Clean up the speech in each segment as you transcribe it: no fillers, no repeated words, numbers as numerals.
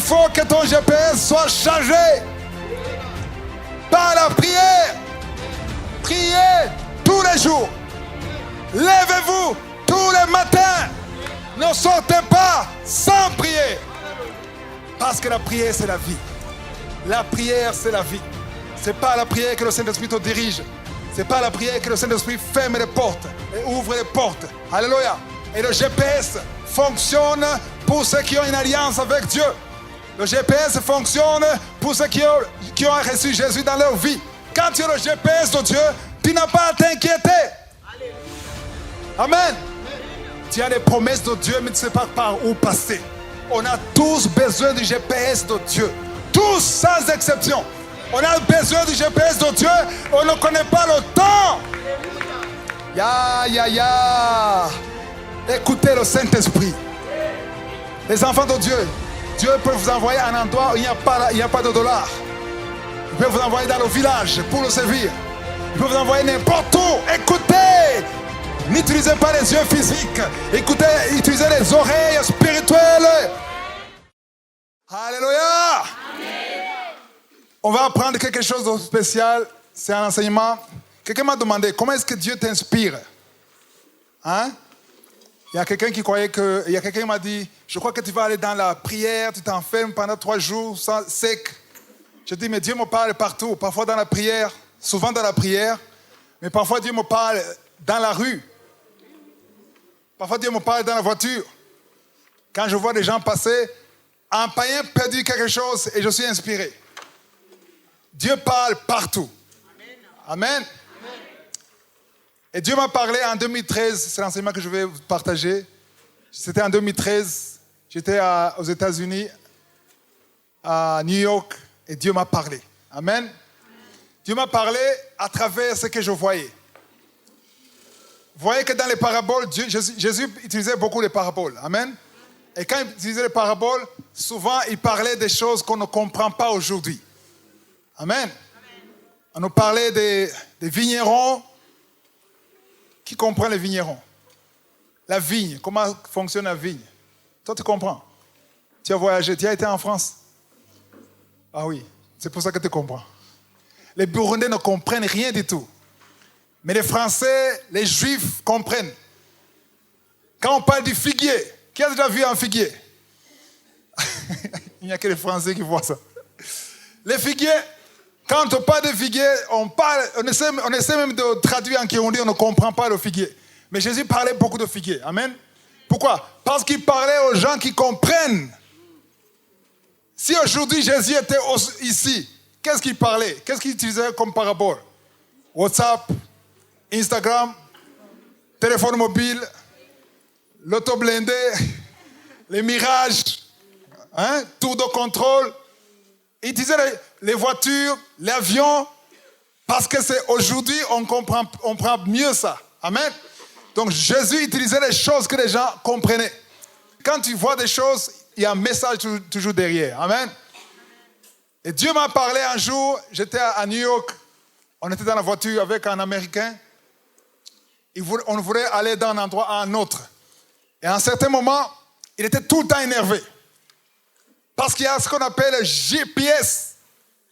faut que ton GPS soit chargé par la prière. Priez tous les jours. Levez-vous tous les matins. Ne sortez pas sans prier. Parce que la prière, c'est la vie. La prière, c'est la vie. Ce n'est pas la prière que le Saint-Esprit te dirige. Ce n'est pas la prière que le Saint-Esprit ferme les portes et ouvre les portes. Alléluia. Et le GPS fonctionne pour ceux qui ont une alliance avec Dieu. Le GPS fonctionne pour ceux qui ont reçu Jésus dans leur vie. Quand tu as le GPS de Dieu, tu n'as pas à t'inquiéter. Amen. Tu as les promesses de Dieu, mais tu ne sais pas par où passer. On a tous besoin du GPS de Dieu. Tous, sans exception. On a besoin du GPS de Dieu. On ne connaît pas le temps. Ya. Écoutez le Saint-Esprit. Les enfants de Dieu, Dieu peut vous envoyer à un endroit où il n'y a pas de dollars. Il peut vous envoyer dans le village pour le servir. Il peut vous envoyer n'importe où. Écoutez. N'utilisez pas les yeux physiques. Écoutez, utilisez les oreilles spirituelles. Alléluia. Amen. On va apprendre quelque chose de spécial. C'est un enseignement. Quelqu'un m'a demandé, comment est-ce que Dieu t'inspire? Hein? Il y a quelqu'un qui croyait que... Il y a quelqu'un qui m'a dit, je crois que tu vas aller dans la prière, tu t'enfermes pendant 3 jours sec. Je dis, mais Dieu me parle partout. Parfois dans la prière, souvent dans la prière. Mais parfois Dieu me parle dans la rue. Parfois Dieu me parle dans la voiture. Quand je vois des gens passer, un païen perdu quelque chose et je suis inspiré. Dieu parle partout. Amen. Amen. Et Dieu m'a parlé en 2013, c'est l'enseignement que je vais vous partager. C'était en 2013, j'étais aux États-Unis, à New York, et Dieu m'a parlé. Amen. Dieu m'a parlé à travers ce que je voyais. Vous voyez que dans les paraboles, Jésus utilisait beaucoup les paraboles. Amen. Et quand il utilisait les paraboles, souvent il parlait des choses qu'on ne comprend pas aujourd'hui. Amen. On nous parlait des vignerons. Qui comprend les vignerons? La vigne, comment fonctionne la vigne? Toi, tu comprends. Tu as voyagé, tu as été en France. Ah oui, c'est pour ça que tu comprends. Les Burundais ne comprennent rien du tout. Mais les Français, les Juifs comprennent. Quand on parle du figuier, qui a déjà vu un figuier? Il n'y a que les Français qui voient ça. Les figuiers, quand on parle de figuier, on essaie même de traduire en Kirundi, on ne comprend pas le figuier. Mais Jésus parlait beaucoup de figuier. Amen. Pourquoi? Parce qu'il parlait aux gens qui comprennent. Si aujourd'hui Jésus était ici, qu'est-ce qu'il parlait? Qu'est-ce qu'il utilisait comme parabole? WhatsApp, Instagram, téléphone mobile, l'auto blindé, les mirages, tour de contrôle. Il utilisait les voitures, l'avion, parce que c'est aujourd'hui on comprend mieux ça. Amen. Donc Jésus utilisait les choses que les gens comprenaient. Quand tu vois des choses, il y a un message toujours derrière. Amen. Et Dieu m'a parlé un jour, j'étais à New York, on était dans la voiture avec un Américain. On voulait aller d'un endroit à un autre. Et à un certain moment, il était tout le temps énervé. Parce qu'il y a ce qu'on appelle le GPS.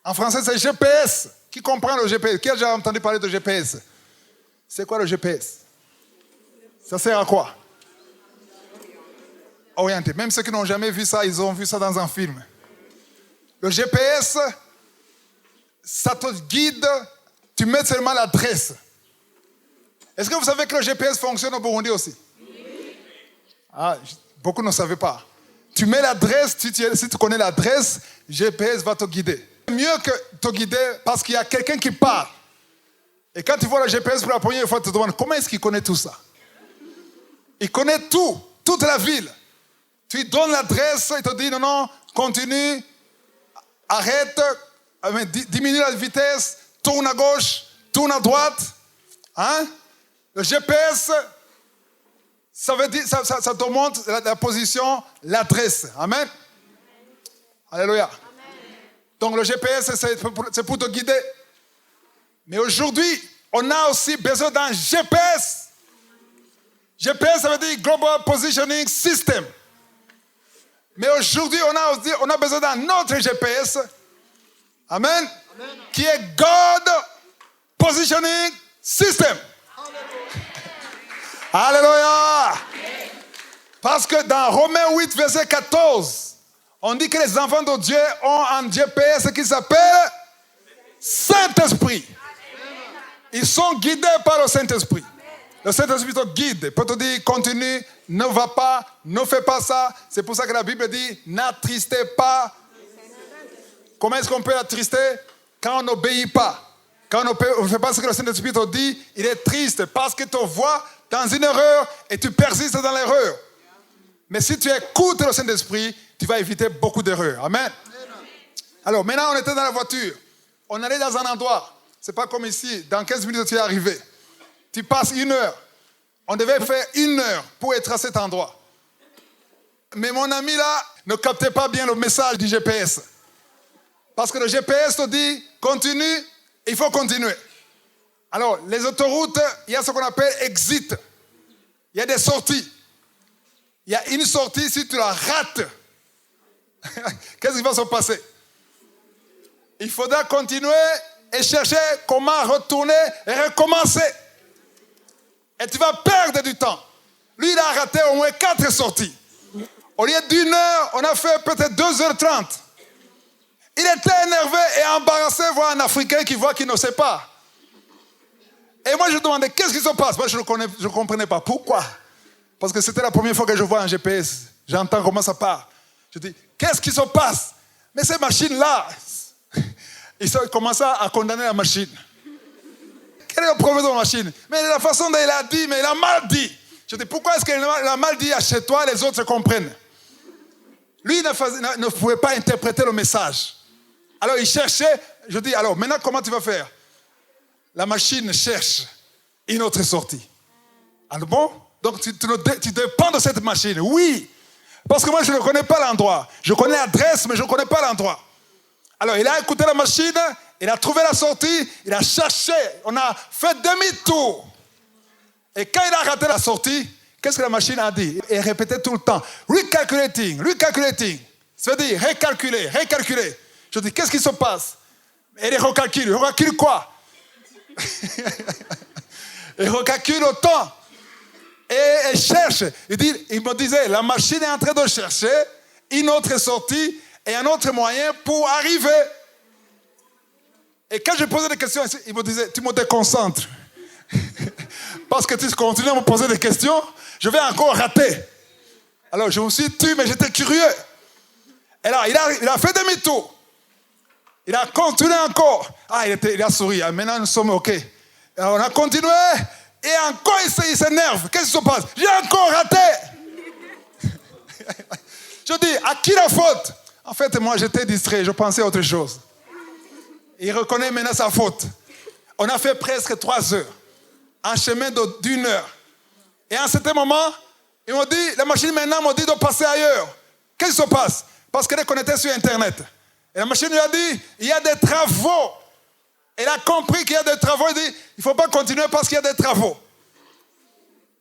En français, c'est GPS. Qui comprend le GPS? Qui a déjà entendu parler de GPS? C'est quoi le GPS? Ça sert à quoi? Orienter. Même ceux qui n'ont jamais vu ça, ils ont vu ça dans un film. Le GPS, ça te guide, tu mets seulement l'adresse. Est-ce que vous savez que le GPS fonctionne au Burundi aussi? Oui. Ah, beaucoup ne savaient pas. Tu mets l'adresse, si tu connais l'adresse, GPS va te guider. Mieux que te guider parce qu'il y a quelqu'un qui parle. Et quand tu vois le GPS pour la première fois, tu te demandes comment est-ce qu'il connaît tout ça? Il connaît tout, toute la ville. Tu lui donnes l'adresse, il te dit non, continue, arrête, diminue la vitesse, tourne à gauche, tourne à droite. Le GPS, ça veut dire, ça te montre la position, l'adresse. Amen. Alléluia. Amen. Donc le GPS, c'est pour te guider. Mais aujourd'hui, on a aussi besoin d'un GPS. GPS, ça veut dire Global Positioning System. Mais aujourd'hui, on a besoin d'un autre GPS. Amen. Qui est God Positioning System. Alléluia. Parce que dans Romains 8, verset 14, on dit que les enfants de Dieu ont un GPS qui s'appelle Saint-Esprit. Ils sont guidés par le Saint-Esprit. Le Saint-Esprit te guide, peut te dire continue, ne va pas, ne fais pas ça. C'est pour ça que la Bible dit n'attristez pas. Comment est-ce qu'on peut attrister? Quand on n'obéit pas. Quand on ne fait pas ce que le Saint-Esprit te dit, il est triste parce qu'il te voit dans une erreur et tu persistes dans l'erreur. Mais si tu écoutes le Saint-Esprit, tu vas éviter beaucoup d'erreurs. Amen. Alors maintenant, on était dans la voiture. On allait dans un endroit. Ce n'est pas comme ici. Dans 15 minutes, tu es arrivé. Tu passes 1 heure. On devait faire 1 heure pour être à cet endroit. Mais mon ami là ne captait pas bien le message du GPS. Parce que le GPS te dit, continue, il faut continuer. Alors, les autoroutes, il y a ce qu'on appelle exit. Il y a des sorties. Il y a une sortie, si tu la rates, qu'est-ce qui va se passer? Il faudra continuer et chercher comment retourner et recommencer. Et tu vas perdre du temps. Lui, il a raté au moins 4 sorties. Au lieu d'1 heure, on a fait peut-être 2h30. Il était énervé et embarrassé de voir un Africain qui voit qu'il ne sait pas. Et moi, je demandais, qu'est-ce qui se passe? Moi, je ne comprenais pas. Pourquoi? Parce que c'était la première fois que je vois un GPS. J'entends comment ça part. Je dis, qu'est-ce qui se passe? Mais ces machines-là, ils commencent à condamner la machine. Quel est le problème de la machine? Mais la façon dont il a dit, mais il a mal dit. Je dis, pourquoi est-ce qu'il a mal dit chez toi, les autres se comprennent? Lui, ne pouvait pas interpréter le message. Alors, il cherchait. Je dis, alors, maintenant, comment tu vas faire? La machine cherche une autre sortie. Alors bon? Donc, tu dépends de cette machine. Oui. Parce que moi, je ne connais pas l'endroit. Je connais l'adresse, mais je ne connais pas l'endroit. Alors, il a écouté la machine, il a trouvé la sortie, il a cherché. On a fait demi-tour. Et quand il a raté la sortie, qu'est-ce que la machine a dit? Il répétait tout le temps. Recalculating, recalculating. Ça veut dire recalculer, recalculer. Je dis, qu'est-ce qui se passe? Et il recalcule. Il recalcule quoi? Il recalcule le temps. Et il cherche. Il me disait, la machine est en train de chercher une autre sortie et un autre moyen pour arriver. Et quand je posais des questions, il me disait, tu me déconcentres. Parce que tu continues à me poser des questions, je vais encore rater. Alors je me suis tué, mais j'étais curieux. Et là, il a fait demi-tour. Il a continué encore. Il a souri. Maintenant, nous sommes OK. Alors, on a continué. Et encore, il s'énerve. Qu'est-ce qui se passe? J'ai encore raté. Je dis, à qui la faute? En fait, moi, j'étais distrait. Je pensais à autre chose. Il reconnaît maintenant sa faute. On a fait presque 3 heures. Un chemin d'1 heure. Et à un certain moment, il m'a dit, la machine maintenant m'a dit de passer ailleurs. Qu'est-ce qui se passe? Parce qu'elle est connectée sur Internet. Et la machine lui a dit, il y a des travaux. Elle a compris qu'il y a des travaux. Elle dit, il ne faut pas continuer parce qu'il y a des travaux.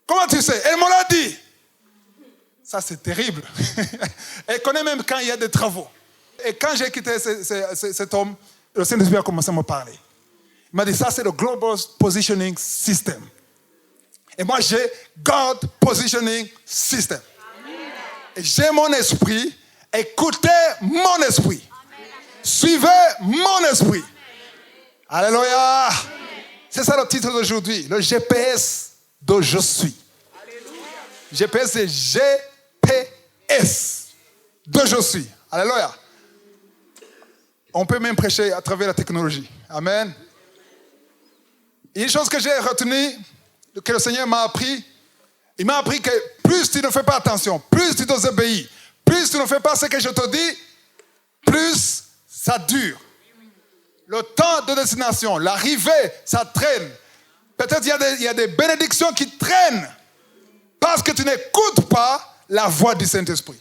Comment tu sais? Elle me l'a dit. Ça, c'est terrible. Elle connaît même quand il y a des travaux. Et quand j'ai quitté cet homme, le Saint-Esprit a commencé à me parler. Il m'a dit, ça, c'est le Global Positioning System. Et moi, j'ai God Positioning System. Et j'ai mon esprit. Écoutez mon esprit. Suivez mon esprit. Alléluia. C'est ça le titre d'aujourd'hui. Le GPS de je suis. GPS, c'est GPS de je suis. Alléluia. On peut même prêcher à travers la technologie. Amen. Une chose que j'ai retenue, que le Seigneur m'a appris, il m'a appris que plus tu ne fais pas attention, plus tu désobéis, plus tu ne fais pas ce que je te dis, plus ça dure. Le temps de destination, l'arrivée, ça traîne. Peut-être il y a des bénédictions qui traînent parce que tu n'écoutes pas la voix du Saint-Esprit.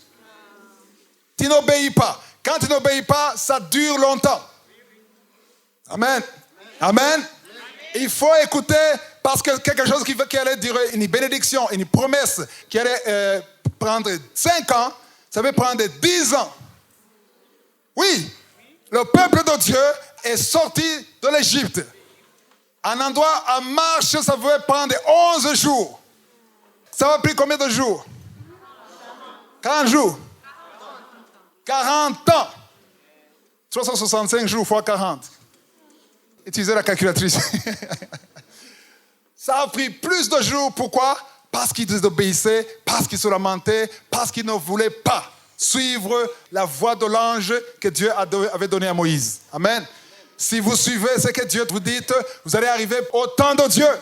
Tu n'obéis pas. Quand tu n'obéis pas, ça dure longtemps. Amen. Amen. Il faut écouter parce que quelque chose qui allait durer, une bénédiction, une promesse qui allait prendre 5 ans, Ça peut prendre 10 ans. Oui, le peuple de Dieu est sorti de l'Égypte. Un endroit à marche, ça pouvait prendre 11 jours. Ça va prendre combien de jours? 40 jours. 40 ans. 365 jours fois 40. Utilisez la calculatrice. Ça a pris plus de jours. Pourquoi? Parce qu'ils désobéissaient, parce qu'ils se lamentaient, parce qu'ils ne voulaient pas suivre la voie de l'ange que Dieu avait donné à Moïse. Amen. Si vous suivez ce que Dieu vous dit, vous allez arriver au temps de Dieu. Amen.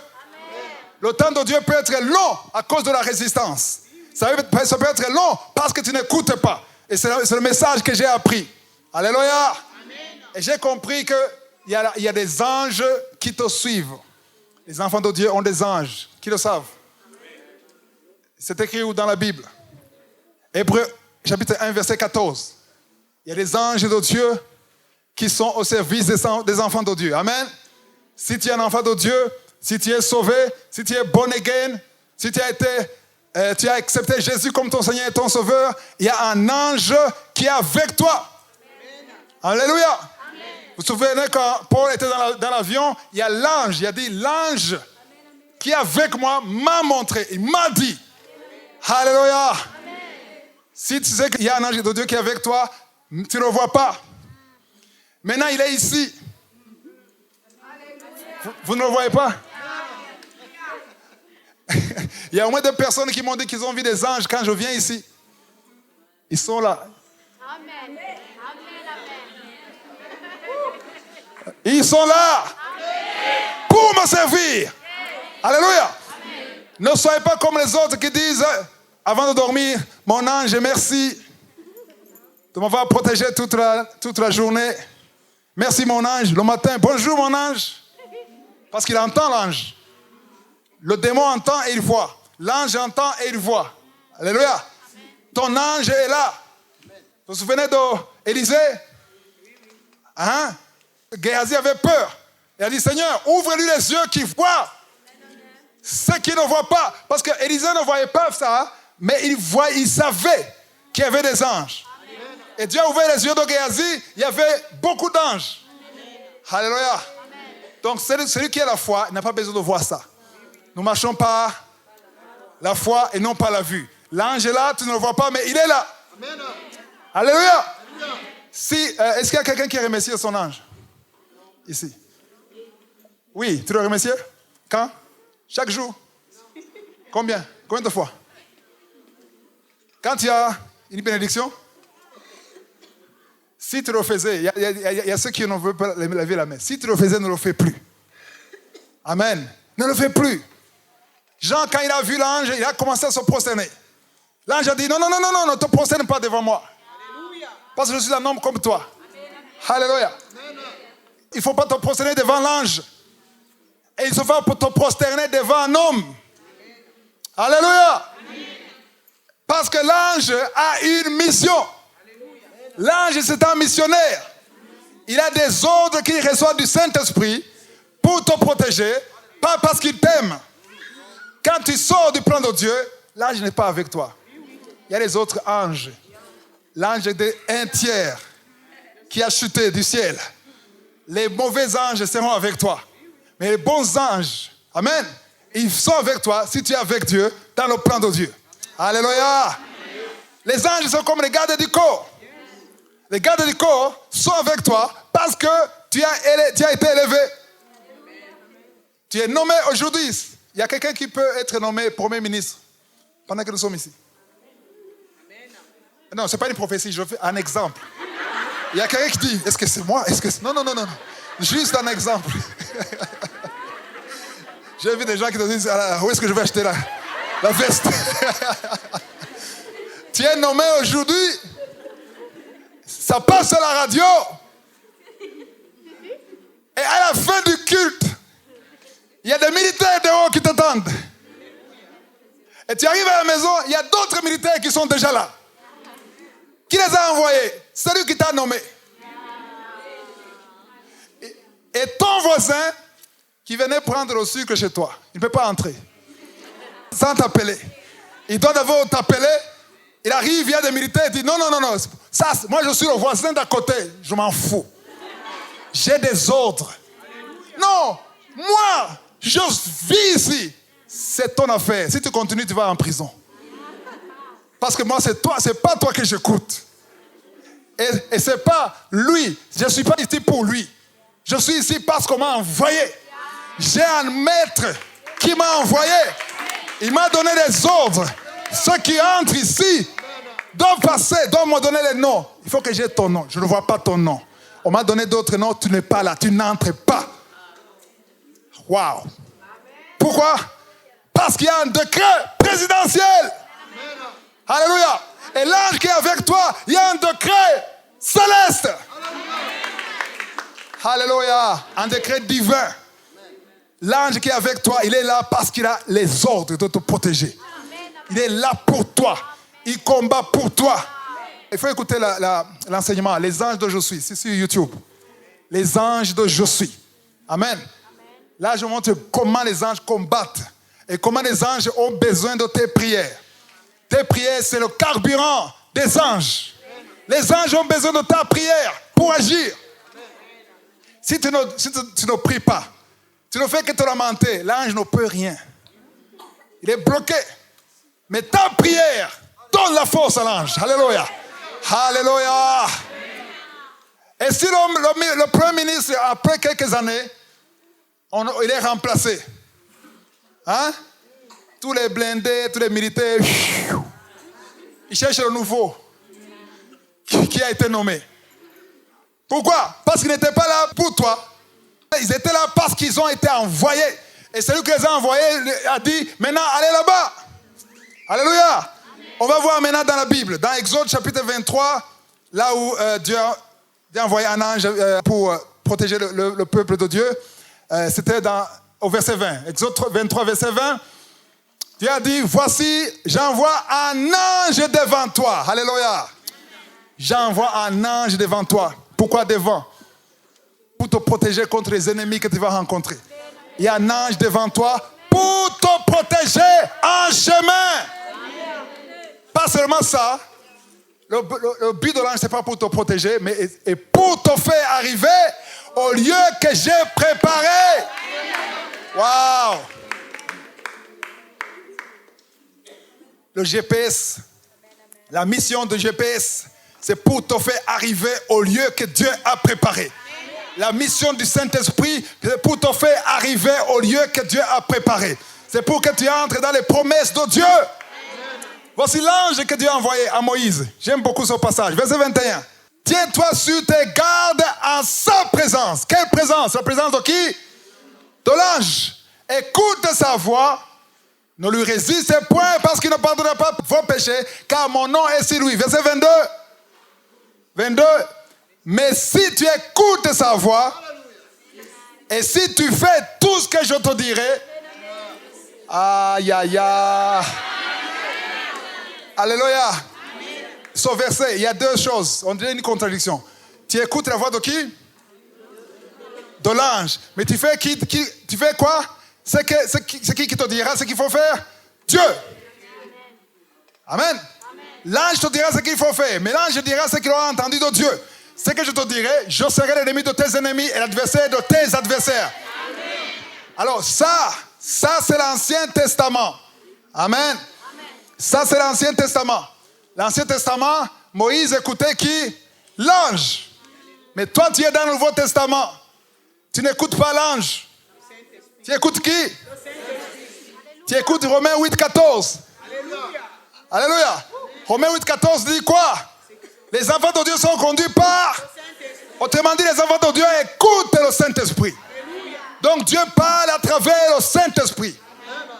Le temps de Dieu peut être long à cause de la résistance. Ça peut être long parce que tu n'écoutes pas. Et c'est le message que j'ai appris. Alléluia. Amen. Et j'ai compris qu'il y a des anges qui te suivent. Les enfants de Dieu ont des anges qui le savent. C'est écrit où dans la Bible? Hébreux, chapitre 1, verset 14. Il y a des anges de Dieu qui sont au service des enfants de Dieu. Amen. Si tu es un enfant de Dieu, si tu es sauvé, si tu es born again, si tu as accepté Jésus comme ton Seigneur et ton Sauveur, il y a un ange qui est avec toi. Amen. Alléluia. Amen. Vous vous souvenez quand Paul était dans l'avion, il y a l'ange, il a dit l'ange qui est avec moi m'a montré, il m'a dit. Amen. Alléluia. Amen. Si tu sais qu'il y a un ange de Dieu qui est avec toi, tu ne le vois pas. Maintenant, il est ici. Vous ne le voyez pas? Il y a au moins 2 personnes qui m'ont dit qu'ils ont vu des anges quand je viens ici. Ils sont là. Amen. Ils sont là pour me servir. Alléluia. Ne soyez pas comme les autres qui disent avant de dormir, mon ange, merci de m'avoir protégé toute la journée. Merci mon ange. Le matin, bonjour mon ange. Parce qu'il entend l'ange. Le démon entend et il voit. L'ange entend et il voit. Alléluia. Amen. Ton ange est là. Amen. Vous vous souvenez d'Élisée? Hein? Géhazi avait peur. Il a dit, Seigneur, ouvre-lui les yeux qu'il voit ce qu'il ne voit pas. Parce qu'Élisée ne voyait pas ça, mais il savait qu'il y avait des anges. Amen. Et Dieu a ouvert les yeux de Géhazi, il y avait beaucoup d'anges. Amen. Alléluia. Amen. Donc celui qui a la foi n'a pas besoin de voir ça. Nous marchons par la foi et non par la vue. L'ange est là, tu ne le vois pas, mais il est là. Amen. Alléluia. Amen. Est-ce qu'il y a quelqu'un qui remercie son ange? Ici. Oui, tu le remercies? Quand? Chaque jour? Combien de fois? Quand il y a une bénédiction? Si tu le faisais, il y a ceux qui ne veulent pas lever la main. Si tu le faisais, ne le fais plus. Amen. Ne le fais plus. Jean, quand il a vu l'ange, il a commencé à se prosterner. L'ange a dit, non, ne te prosterne pas devant moi. Alléluia. Parce que je suis un homme comme toi. Amen. Alléluia. Amen. Il ne faut pas te prosterner devant l'ange. Et il se faut te prosterner devant un homme. Amen. Alléluia. Amen. Parce que l'ange a une mission. L'ange, c'est un missionnaire. Il a des ordres qu'il reçoit du Saint-Esprit pour te protéger, pas parce qu'il t'aime. Quand tu sors du plan de Dieu, l'ange n'est pas avec toi. Il y a les autres anges. L'ange est un tiers qui a chuté du ciel. Les mauvais anges seront avec toi. Mais les bons anges, amen, ils sont avec toi si tu es avec Dieu dans le plan de Dieu. Alléluia. Les anges sont comme les gardes du corps. Les gardes du corps sont avec toi parce que tu as été élevé. Tu es nommé aujourd'hui. Il y a quelqu'un qui peut être nommé Premier ministre pendant que nous sommes ici. Non, ce n'est pas une prophétie, je fais un exemple. Il y a quelqu'un qui dit, est-ce que c'est moi? Non. Juste un exemple. J'ai vu des gens qui te disent, où est-ce que je vais acheter la veste? Tu es nommé aujourd'hui. Ça passe à la radio. Et à la fin du culte, il y a des militaires dehors qui t'attendent. Et tu arrives à la maison, il y a d'autres militaires qui sont déjà là. Qui les a envoyés? C'est lui qui t'a nommé. Et ton voisin qui venait prendre le sucre chez toi, il ne peut pas entrer sans t'appeler. Il doit d'abord t'appeler Il arrive, il y a des militaires, il dit non. Ça, moi je suis le voisin d'à côté. Je m'en fous. J'ai des ordres. Non, moi, je vis ici. C'est ton affaire. Si tu continues, tu vas en prison. Parce que moi, c'est toi, c'est pas toi que j'écoute. Et c'est pas lui. Je ne suis pas ici pour lui. Je suis ici parce qu'on m'a envoyé. J'ai un maître qui m'a envoyé. Il m'a donné des ordres. Ceux qui entrent ici doivent passer, doivent me donner les noms. Il faut que j'ai ton nom. Je ne vois pas ton nom. On m'a donné d'autres noms. Tu n'es pas là. Tu n'entres pas. Waouh. Pourquoi? Parce qu'il y a un décret présidentiel. Alléluia. Et l'ange qui est avec toi, il y a un décret céleste. Alléluia. Un décret divin. L'ange qui est avec toi, il est là parce qu'il a les ordres de te protéger. Il est là pour toi. Il combat pour toi. Il faut écouter l'enseignement. Les anges de Je suis. C'est sur YouTube. Les anges de Je suis. Amen. Là, je montre comment les anges combattent. Et comment les anges ont besoin de tes prières. Tes prières, c'est le carburant des anges. Les anges ont besoin de ta prière pour agir. Si tu ne pries pas, tu ne fais que te lamenter, l'ange ne peut rien. Il est bloqué. Mais ta prière donne la force à l'ange. Alléluia. Alléluia. Et si le Premier ministre, après quelques années, il est remplacé. Hein? Tous les blindés, tous les militaires, ils cherchent le nouveau qui a été nommé. Pourquoi? Parce qu'ils n'étaient pas là pour toi. Ils étaient là parce qu'ils ont été envoyés. Et celui qui les a envoyés a dit, maintenant allez là-bas. Alléluia. Amen. On va voir maintenant dans la Bible, dans Exode chapitre 23, là où Dieu a envoyé un ange pour protéger le peuple de Dieu. C'était au verset 20. Exode 23, verset 20. Dieu a dit, voici, j'envoie un ange devant toi. Alléluia. J'envoie un ange devant toi. Pourquoi devant? Pour te protéger contre les ennemis que tu vas rencontrer. Il y a un ange devant toi pour te protéger en chemin. Pas seulement ça. Le but de l'ange, ce n'est pas pour te protéger, mais pour te faire arriver au lieu que j'ai préparé. Waouh! Le GPS, la mission de GPS, c'est pour te faire arriver au lieu que Dieu a préparé. La mission du Saint-Esprit, c'est pour te faire arriver au lieu que Dieu a préparé. C'est pour que tu entres dans les promesses de Dieu. Voici l'ange que Dieu a envoyé à Moïse. J'aime beaucoup ce passage. Verset 21. Tiens-toi sur tes gardes en sa présence. Quelle présence? La présence de qui? De l'ange. Écoute sa voix. Ne lui résistez point parce qu'il ne pardonnera pas vos péchés, car mon nom est sur lui. Verset 22. 22. Mais si tu écoutes sa voix, et si tu fais tout ce que je te dirai, aïe, aïe, aïe. Alléluia. Ce verset, il y a deux choses. On dirait une contradiction. Tu écoutes la voix de qui? De l'ange. Mais tu fais quoi? C'est qui te dira ce qu'il faut faire? Dieu. Amen. L'ange te dira ce qu'il faut faire. Mais l'ange dira ce qu'il aura entendu de Dieu. Ce que je te dirai, je serai l'ennemi de tes ennemis et l'adversaire de tes adversaires. Amen. Alors ça c'est l'Ancien Testament. Amen. Amen. Ça c'est l'Ancien Testament. L'Ancien Testament, Moïse écoutait qui? L'ange. Mais toi tu es dans le Nouveau Testament. Tu n'écoutes pas l'ange. Tu écoutes qui? Tu écoutes Romains 8, 14. Alléluia. Alléluia. Romains 8, 14 dit quoi? Les enfants de Dieu sont conduits par... Autrement dit, les enfants de Dieu écoutent le Saint-Esprit. Donc Dieu parle à travers le Saint-Esprit.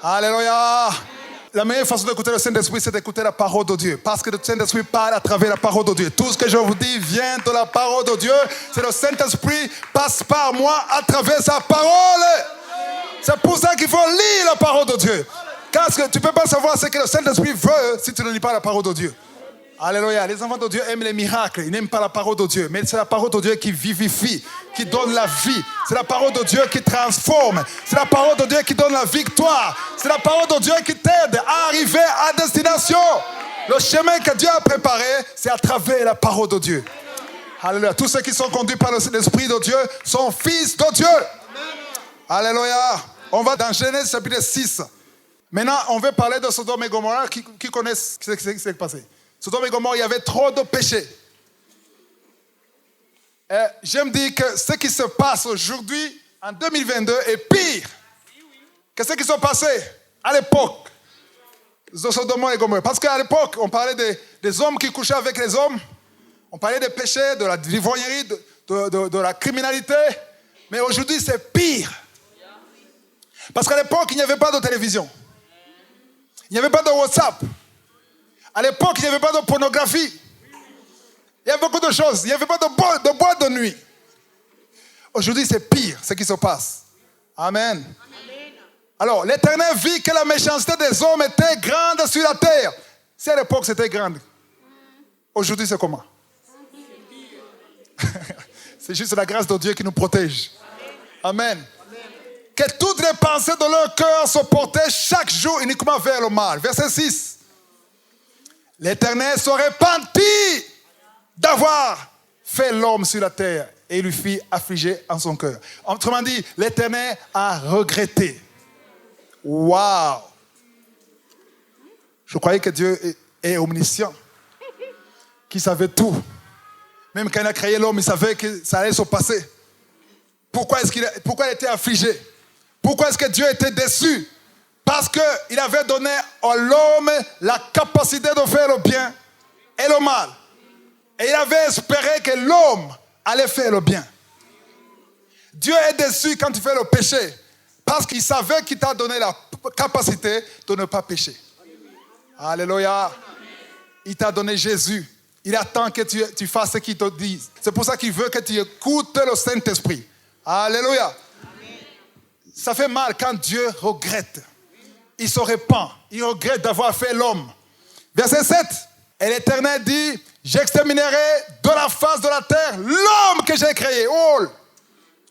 Alléluia. La meilleure façon d'écouter le Saint-Esprit, c'est d'écouter la parole de Dieu. Parce que le Saint-Esprit parle à travers la parole de Dieu. Tout ce que je vous dis vient de la parole de Dieu. C'est le Saint-Esprit passe par moi à travers sa parole. C'est pour ça qu'il faut lire la parole de Dieu. Parce que tu ne peux pas savoir ce que le Saint-Esprit veut si tu ne lis pas la parole de Dieu. Alléluia. Les enfants de Dieu aiment les miracles. Ils n'aiment pas la parole de Dieu. Mais c'est la parole de Dieu qui vivifie, qui donne la vie. C'est la parole de Dieu qui transforme. C'est la parole de Dieu qui donne la victoire. C'est la parole de Dieu qui t'aide à arriver à destination. Le chemin que Dieu a préparé, c'est à travers la parole de Dieu. Alléluia. Tous ceux qui sont conduits par l'Esprit de Dieu sont fils de Dieu. Alléluia. On va dans Genèse chapitre 6. Maintenant, on veut parler de Sodome et Gomorrhe. Qui connaissent ce qui s'est passé? Sodome et Gomorrhe, il y avait trop de péchés. Et j'aime dire que ce qui se passe aujourd'hui, en 2022, est pire que ce qui s'est passé à l'époque de Sodome et Gomorrhe. Parce qu'à l'époque, on parlait des hommes qui couchaient avec les hommes. On parlait des péchés, de la l'ivrognerie, de la criminalité. Mais aujourd'hui, c'est pire. Parce qu'à l'époque, il n'y avait pas de télévision. Il n'y avait pas de WhatsApp. À l'époque, il n'y avait pas de pornographie. Il y avait beaucoup de choses. Il n'y avait pas de boîte de nuit. Aujourd'hui, c'est pire ce qui se passe. Amen. Alors, l'Éternel vit que la méchanceté des hommes était grande sur la terre. Si à l'époque, c'était grande. Aujourd'hui, c'est comment? C'est juste la grâce de Dieu qui nous protège. Amen. Que toutes les pensées de leur cœur se portaient chaque jour uniquement vers le mal. Verset 6. L'Éternel se repentit d'avoir fait l'homme sur la terre et lui fit affliger en son cœur. Autrement dit, l'Éternel a regretté. Waouh! Je croyais que Dieu est omniscient, qu'il savait tout. Même quand il a créé l'homme, il savait que ça allait se passer. Pourquoi il était affligé? Pourquoi est-ce que Dieu était déçu? Parce qu'il avait donné à l'homme la capacité de faire le bien et le mal. Et il avait espéré que l'homme allait faire le bien. Dieu est déçu quand tu fais le péché. Parce qu'il savait qu'il t'a donné la capacité de ne pas pécher. Alléluia. Il t'a donné Jésus. Il attend que tu fasses ce qu'il te dit. C'est pour ça qu'il veut que tu écoutes le Saint-Esprit. Alléluia. Ça fait mal quand Dieu regrette. Il se repent. Il regrette d'avoir fait l'homme. Verset 7. Et l'Éternel dit, j'exterminerai de la face de la terre l'homme que j'ai créé. Oh,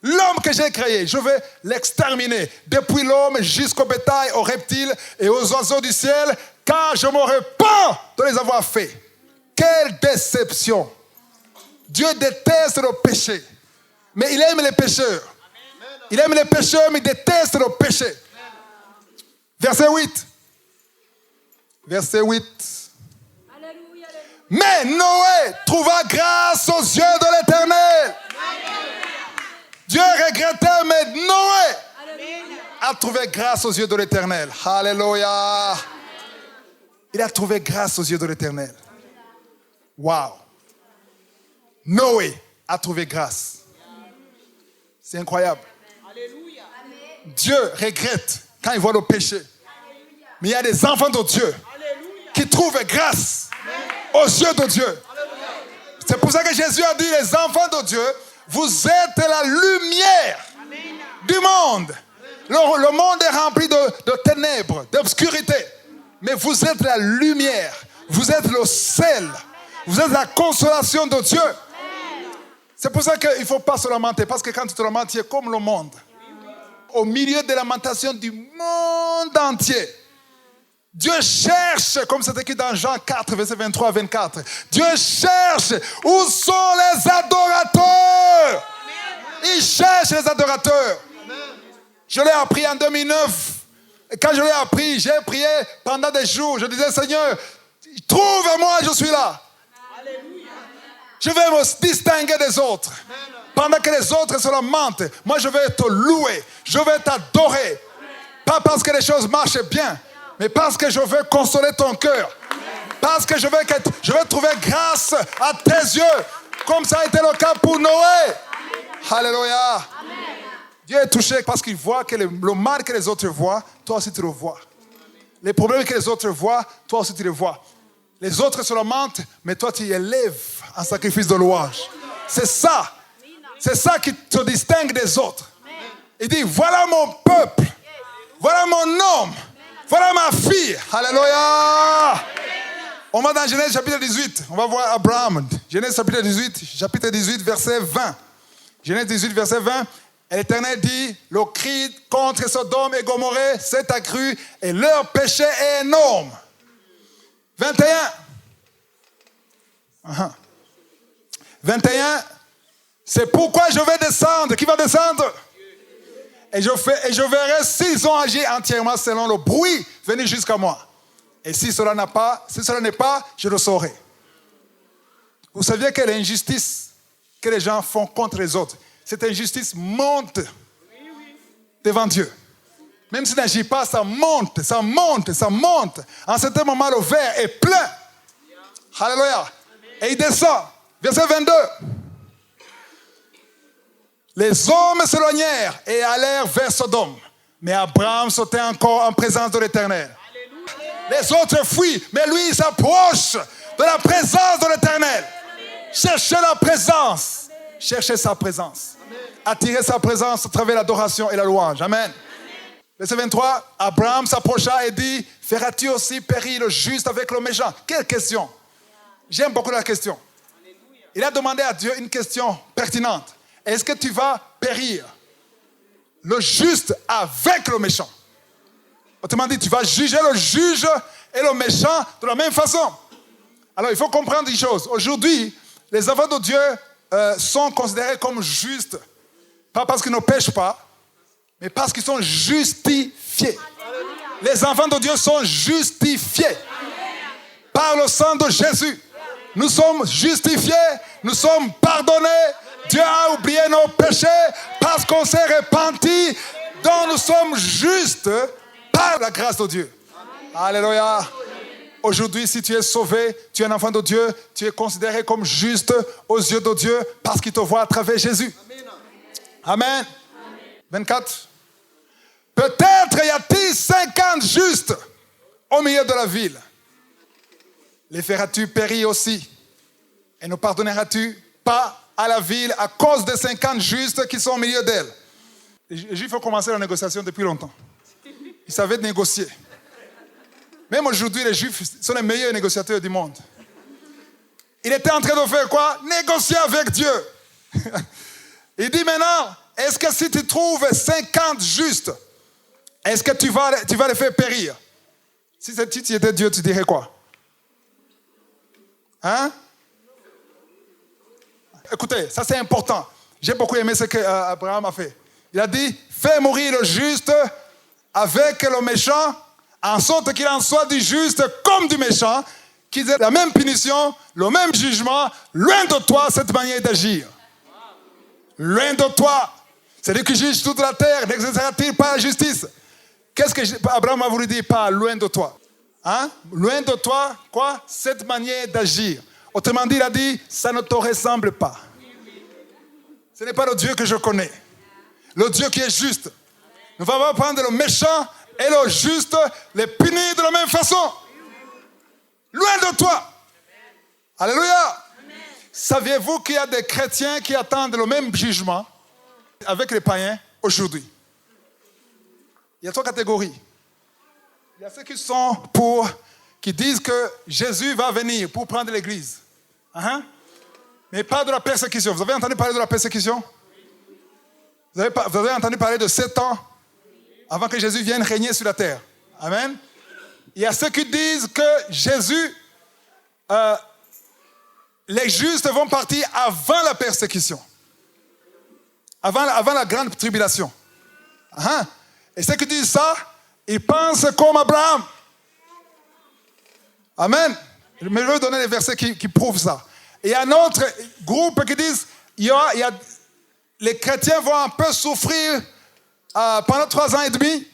l'homme que j'ai créé, je vais l'exterminer. Depuis l'homme jusqu'au bétail, aux reptiles et aux oiseaux du ciel, car je me repens de les avoir faits. Quelle déception! Dieu déteste le péché, mais il aime les pécheurs. Il aime les pécheurs, mais il déteste le péché. Verset 8. Verset 8. Alléluia. Mais Noé trouva grâce aux yeux de l'Éternel. Dieu regrettait, mais Noé a trouvé grâce aux yeux de l'Éternel. Alléluia. Il a trouvé grâce aux yeux de l'Éternel. Wow. Noé a trouvé grâce. C'est incroyable. Dieu regrette quand il voit le péché. Mais il y a des enfants de Dieu qui trouvent grâce aux yeux de Dieu. C'est pour ça que Jésus a dit, les enfants de Dieu, vous êtes la lumière du monde. Le monde est rempli de ténèbres, d'obscurité. Mais vous êtes la lumière. Vous êtes le sel. Vous êtes la consolation de Dieu. C'est pour ça qu'il ne faut pas se lamenter. Parce que quand tu te lamentes, tu es comme le monde. Au milieu des lamentations du monde entier. Dieu cherche, comme c'est écrit dans Jean 4, verset 23 à 24. Dieu cherche où sont les adorateurs. Il cherche les adorateurs. Je l'ai appris en 2009. Et quand je l'ai appris, j'ai prié pendant des jours. Je disais, Seigneur, trouve-moi, je suis là. Je vais me distinguer des autres. Pendant que les autres se lamentent, moi je vais te louer. Je vais t'adorer. Pas parce que les choses marchent bien, mais parce que je veux consoler ton cœur. Parce que je veux trouver grâce à tes yeux, comme ça a été le cas pour Noé. Alléluia. Dieu est touché parce qu'il voit que le mal que les autres voient, toi aussi tu le vois. Les problèmes que les autres voient, toi aussi tu les vois. Les autres se lamentent, mais toi tu élèves en sacrifice de louange. C'est ça. C'est ça qui te distingue des autres. Il dit, voilà mon peuple. Voilà mon homme. Voilà ma fille. Alléluia. On va dans Genèse chapitre 18. On va voir Abraham. Genèse chapitre 18, verset 20. Genèse 18, verset 20. Et l'Éternel dit, le cri contre Sodome et Gomorrhe s'est accru et leur péché est énorme. 21. 21, c'est pourquoi je vais descendre. Qui va descendre? Et je verrai s'ils ont agi entièrement selon le bruit venu jusqu'à moi. Et si cela n'est pas, je le saurai. Vous saviez que l'injustice que les gens font contre les autres, cette injustice monte devant Dieu. Même s'il n'agit pas, ça monte, ça monte, ça monte. En certain moment, le verre est plein. Alléluia. Et il descend. Verset 22. Les hommes s'éloignèrent et allèrent vers Sodome. Mais Abraham sautait encore en présence de l'Éternel. Les autres fuient, mais lui, il s'approche de la présence de l'Éternel. Cherchez la présence. Cherchez sa présence. Attirez sa présence à travers l'adoration et la louange. Amen. Verset 23, Abraham s'approcha et dit, feras-tu aussi périr le juste avec le méchant? Quelle question? J'aime beaucoup la question. Il a demandé à Dieu une question pertinente. Est-ce que tu vas périr le juste avec le méchant? Autrement dit, tu vas juger le juge et le méchant de la même façon. Alors, il faut comprendre une chose. Aujourd'hui, les enfants de Dieu sont considérés comme justes. Pas parce qu'ils ne pêchent pas, mais parce qu'ils sont justifiés. Les enfants de Dieu sont justifiés par le sang de Jésus. Nous sommes justifiés, nous sommes pardonnés. Dieu a oublié nos péchés parce qu'on s'est repenti. Donc nous sommes justes par la grâce de Dieu. Alléluia. Aujourd'hui, si tu es sauvé, tu es un enfant de Dieu, tu es considéré comme juste aux yeux de Dieu parce qu'il te voit à travers Jésus. Amen. 24. Peut-être y a-t-il 50 justes au milieu de la ville. Les feras-tu périr aussi? Et ne pardonneras-tu pas à la ville à cause des 50 justes qui sont au milieu d'elle? Les Juifs ont commencé la négociation depuis longtemps. Ils savaient négocier. Même aujourd'hui, les Juifs sont les meilleurs négociateurs du monde. Il était en train de faire quoi? Négocier avec Dieu. Il dit maintenant, est-ce que si tu trouves 50 justes, est-ce que tu vas les faire périr? Si tu étais Dieu, tu dirais quoi? Hein? Écoutez, ça c'est important. J'ai beaucoup aimé ce qu'Abraham a fait. Il a dit, fais mourir le juste avec le méchant, en sorte qu'il en soit du juste comme du méchant, qu'ils aient la même punition, le même jugement. Loin de toi cette manière d'agir. Loin de toi. Celui qui juge toute la terre, n'exercera-t-il pas la justice? Qu'est-ce que Abraham a voulu dire par loin de toi? Hein? Loin de toi, quoi? Cette manière d'agir. Autrement dit, il a dit, ça ne te ressemble pas. Ce n'est pas le Dieu que je connais. Le Dieu qui est juste. Nous ne va pas prendre le méchant et le juste, les punir de la même façon. Loin de toi. Alléluia. Saviez-vous qu'il y a des chrétiens qui attendent le même jugement avec les païens aujourd'hui? Il y a 3 catégories. Il y a ceux qui disent que Jésus va venir pour prendre l'église. Mais pas de la persécution. Vous avez entendu parler de la persécution? Vous avez entendu parler de 7 ans avant que Jésus vienne régner sur la terre. Amen. Il y a ceux qui disent que Jésus, les justes vont partir avant la persécution. Avant la grande tribulation. Et ceux qui disent ça, ils pensent comme Abraham. Amen. Mais je vais vous donner les versets qui prouvent ça. Et il y a un autre groupe qui disent, les chrétiens vont un peu souffrir pendant 3 ans et demi.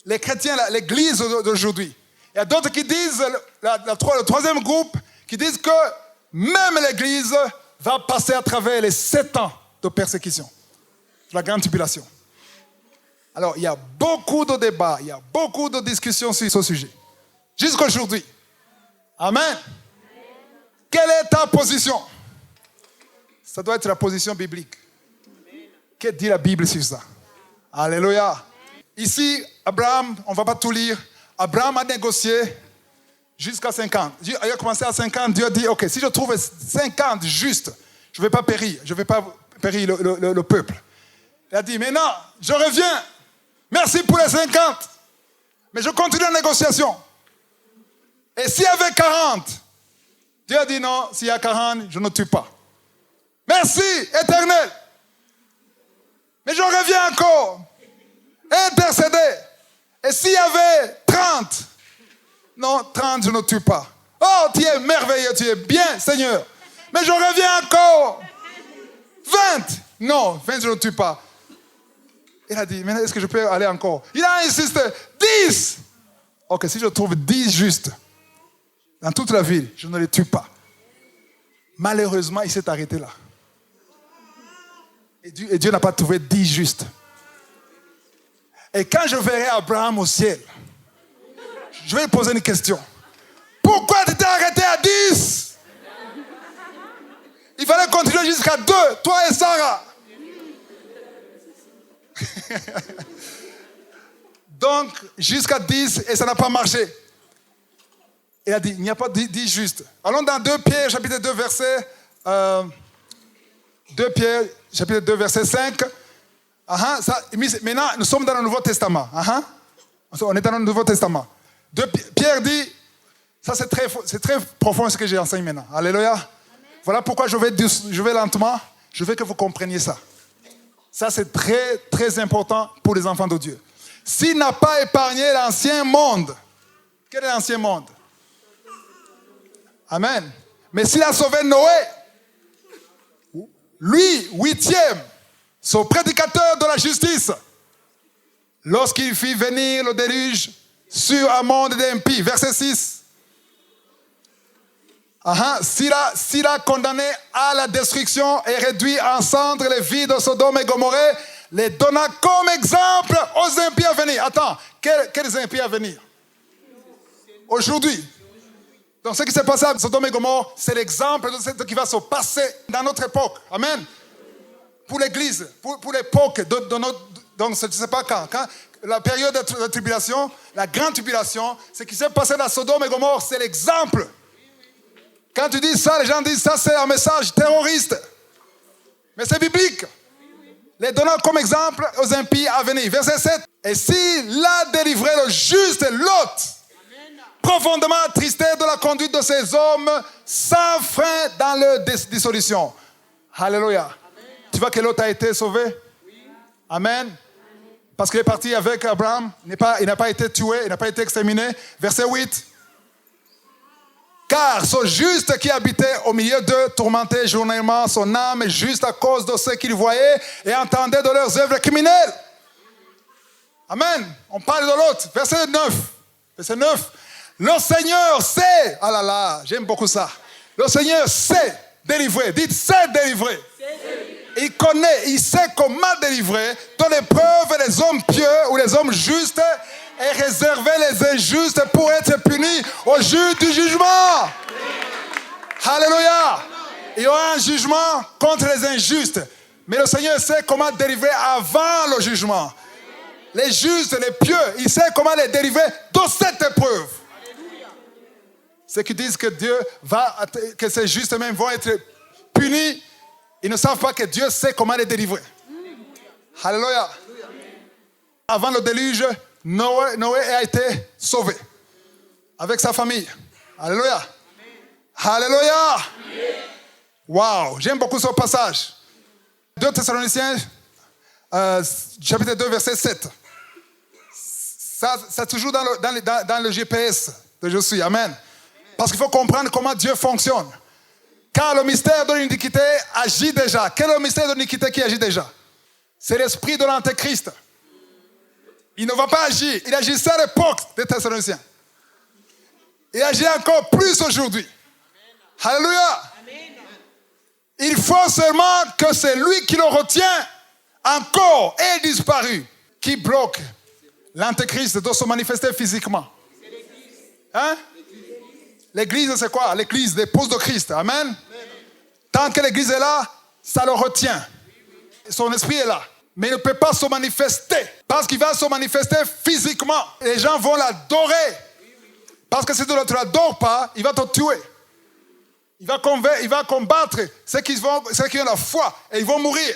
Les chrétiens, l'église d'aujourd'hui. Il y a d'autres qui disent, le troisième groupe, qui disent que même l'église va passer à travers les 7 ans de persécution. La grande tribulation. Alors, il y a beaucoup de débats, il y a beaucoup de discussions sur ce sujet. Jusqu'à aujourd'hui. Amen. Quelle est ta position? Ça doit être la position biblique. Que dit la Bible sur ça? Alléluia. Ici, Abraham, on ne va pas tout lire. Abraham a négocié jusqu'à 50. Il a commencé à 50. Dieu a dit, ok, si je trouve 50 justes, je ne vais pas périr. Je ne vais pas périr le peuple. Il a dit, mais non, je reviens. Merci pour les 50. Mais je continue la négociation. Et s'il y avait 40, Dieu a dit non, s'il y a 40, je ne tue pas. Merci, Éternel. Mais je reviens encore. Intercéder. Et s'il y avait 30, non, 30, je ne tue pas. Oh, tu es merveilleux, tu es bien, Seigneur. Mais je reviens encore. 20, non, 20, je ne tue pas. Il a dit, mais est-ce que je peux aller encore? Il a insisté, 10. Ok, si je trouve 10 justes dans toute la ville, je ne les tue pas. Malheureusement, il s'est arrêté là. Et Dieu n'a pas trouvé 10 justes. Et quand je verrai Abraham au ciel, je vais lui poser une question. Pourquoi tu t'es arrêté à 10? Il fallait continuer jusqu'à 2, toi et Sarah. Donc, jusqu'à 10, et ça n'a pas marché. Il a dit, il n'y a pas 10 justes. Allons dans 2 Pierre, chapitre 2, verset 2 Pierre, chapitre 2, verset 5. Maintenant, nous sommes dans le Nouveau Testament. On est dans le Nouveau Testament. Pierre dit, ça c'est très profond ce que j'ai enseigné maintenant. Alléluia. Amen. Voilà pourquoi je vais lentement. Je veux que vous compreniez ça. Ça c'est très, très important pour les enfants de Dieu. S'il n'a pas épargné l'ancien monde, quel est l'ancien monde? Amen. Mais s'il a sauvé Noé, lui, 8e, son prédicateur de la justice, lorsqu'il fit venir le déluge sur un monde d'impies, verset 6. S'il a condamné à la destruction et réduit en cendres les villes de Sodome et Gomorrhe, les donna comme exemple aux impies à venir. Attends, quels impies à venir? Aujourd'hui. Donc ce qui s'est passé à Sodome et Gomorrhe, c'est l'exemple de ce qui va se passer dans notre époque. Amen. Pour l'Église, pour l'époque de notre... Donc je ne sais pas quand la période de tribulation, la grande tribulation, ce qui s'est passé dans Sodome et Gomorrhe, c'est l'exemple. Quand tu dis ça, les gens disent ça, c'est un message terroriste. Mais c'est biblique. Les donnant comme exemple aux impies à venir. Verset 7. Et s'il a délivré le juste Lot, profondément attristé de la conduite de ces hommes, sans frein dans leur dissolution. Alléluia. Tu vois que Lot a été sauvé? Amen. Parce qu'il est parti avec Abraham. Il n'a pas été tué, il n'a pas été exterminé. Verset 8. Car ce juste qui habitait au milieu d'eux tourmentait journellement son âme juste à cause de ce qu'il voyait et entendait de leurs œuvres criminelles. Amen. On parle de l'autre. Verset 9. Verset 9. Le Seigneur sait. Ah là là, j'aime beaucoup ça. Le Seigneur sait délivrer. Dites, sait délivrer. Il connaît, il sait comment délivrer de l'épreuve les hommes pieux ou les hommes justes et réserver les injustes pour être punis au jour du jugement. Alléluia. Il y aura un jugement contre les injustes. Mais le Seigneur sait comment délivrer avant le jugement. Les justes, les pieux, il sait comment les délivrer de cette épreuve. Ceux qui disent que que ces justes même vont être punis, ils ne savent pas que Dieu sait comment les délivrer. Alléluia. Avant le déluge, Noé a été sauvé avec sa famille. Alléluia. Alléluia. Waouh, j'aime beaucoup ce passage. 2 Thessaloniciens, chapitre 2, verset 7. Ça toujours dans le GPS de je suis. Amen. Parce qu'il faut comprendre comment Dieu fonctionne. Car le mystère de l'iniquité agit déjà. Quel est le mystère de l'iniquité qui agit déjà? C'est l'esprit de l'antéchrist. Il ne va pas agir. Il agissait à l'époque des Thessaloniciens. Il agit encore plus aujourd'hui. Alléluia. Il faut seulement que c'est lui qui le retient encore ait disparu, qui bloque l'antéchrist de se manifester physiquement. Hein? L'église, c'est quoi? L'église, l'épouse de Christ. Amen. Tant que l'église est là, ça le retient. Son esprit est là. Mais il ne peut pas se manifester. Parce qu'il va se manifester physiquement. Les gens vont l'adorer. Parce que si tu ne l'adores pas, il va te tuer. Il va combattre ceux qui ont la foi. Et ils vont mourir.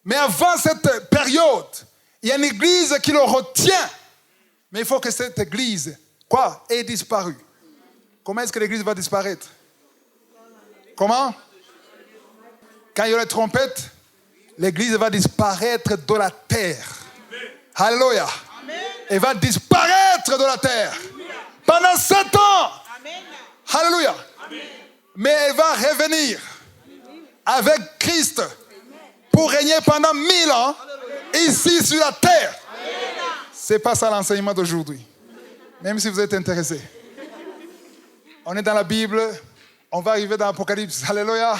Mais avant cette période, il y a une église qui le retient. Mais il faut que cette église, ait disparu. Comment est-ce que l'église va disparaître? Comment? Quand il y aura les trompettes, l'église va disparaître de la terre. Alléluia. Elle va disparaître de la terre. Pendant 7 ans. Alléluia. Mais elle va revenir avec Christ pour régner pendant 1000 ans ici sur la terre. C'est pas ça l'enseignement d'aujourd'hui. Même si vous êtes intéressés. On est dans la Bible. On va arriver dans l'Apocalypse. Alléluia.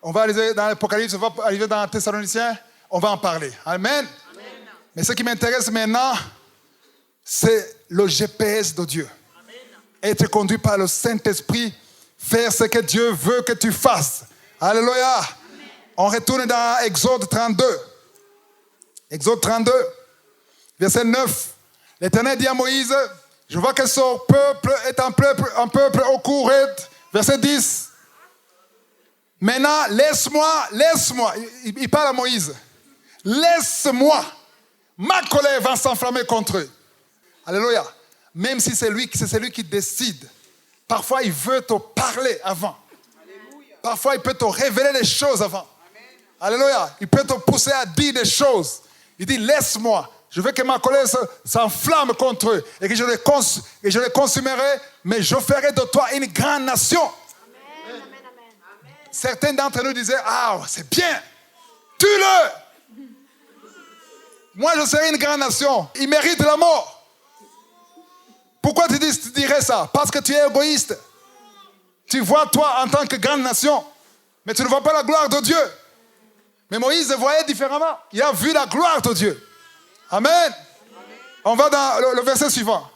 On va arriver dans l'Apocalypse. On va arriver dans Thessaloniciens. On va en parler. Amen. Mais ce qui m'intéresse maintenant, c'est le GPS de Dieu. Être conduit par le Saint-Esprit. Faire ce que Dieu veut que tu fasses. Alléluia. On retourne dans Exode 32. Exode 32. Verset 9. L'Éternel dit à Moïse, je vois que son peuple est un peuple au courant. Verset 10. Maintenant, laisse-moi. Il parle à Moïse. Laisse-moi. Ma colère va s'enflammer contre eux. Alléluia. Même si c'est lui qui décide. Parfois, il veut te parler avant. Parfois, il peut te révéler les choses avant. Alléluia. Il peut te pousser à dire des choses. Il dit, laisse-moi. Je veux que ma colère s'enflamme contre eux et que je les consumerai, mais je ferai de toi une grande nation. Amen. Certains d'entre nous disaient, ah, c'est bien, tue-le. Moi, je serai une grande nation. Il mérite la mort. Pourquoi tu dirais ça? Parce que tu es égoïste. Tu vois toi en tant que grande nation, mais tu ne vois pas la gloire de Dieu. Mais Moïse voyait différemment. Il a vu la gloire de Dieu. Amen. On va dans le verset suivant.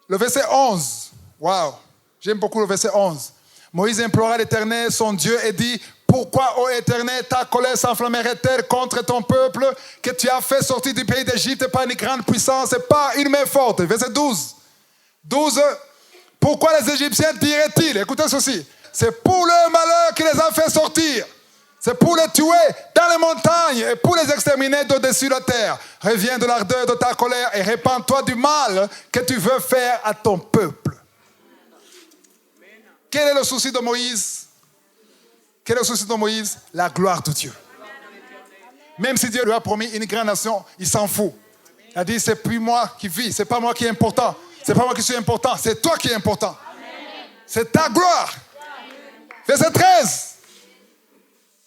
Le verset 11. Waouh. J'aime beaucoup le verset 11. Moïse implora l'Éternel, son Dieu, et dit, pourquoi, ô Éternel, ta colère s'enflammerait-elle contre ton peuple que tu as fait sortir du pays d'Égypte par une grande puissance et par une main forte? Verset 12. 12. Pourquoi les Égyptiens diraient-ils, écoutez ceci, c'est pour leur malheur qu'il les a fait sortir. C'est pour les tuer dans les montagnes et pour les exterminer d'au-dessus de la terre. Reviens de l'ardeur de ta colère et répands-toi du mal que tu veux faire à ton peuple. Quel est le souci de Moïse? Quel est le souci de Moïse? La gloire de Dieu. Même si Dieu lui a promis une grande nation, il s'en fout. Il a dit, c'est plus moi qui vis, c'est pas moi qui est important. C'est pas moi qui suis important, c'est toi qui es important. C'est ta gloire. Verset 13.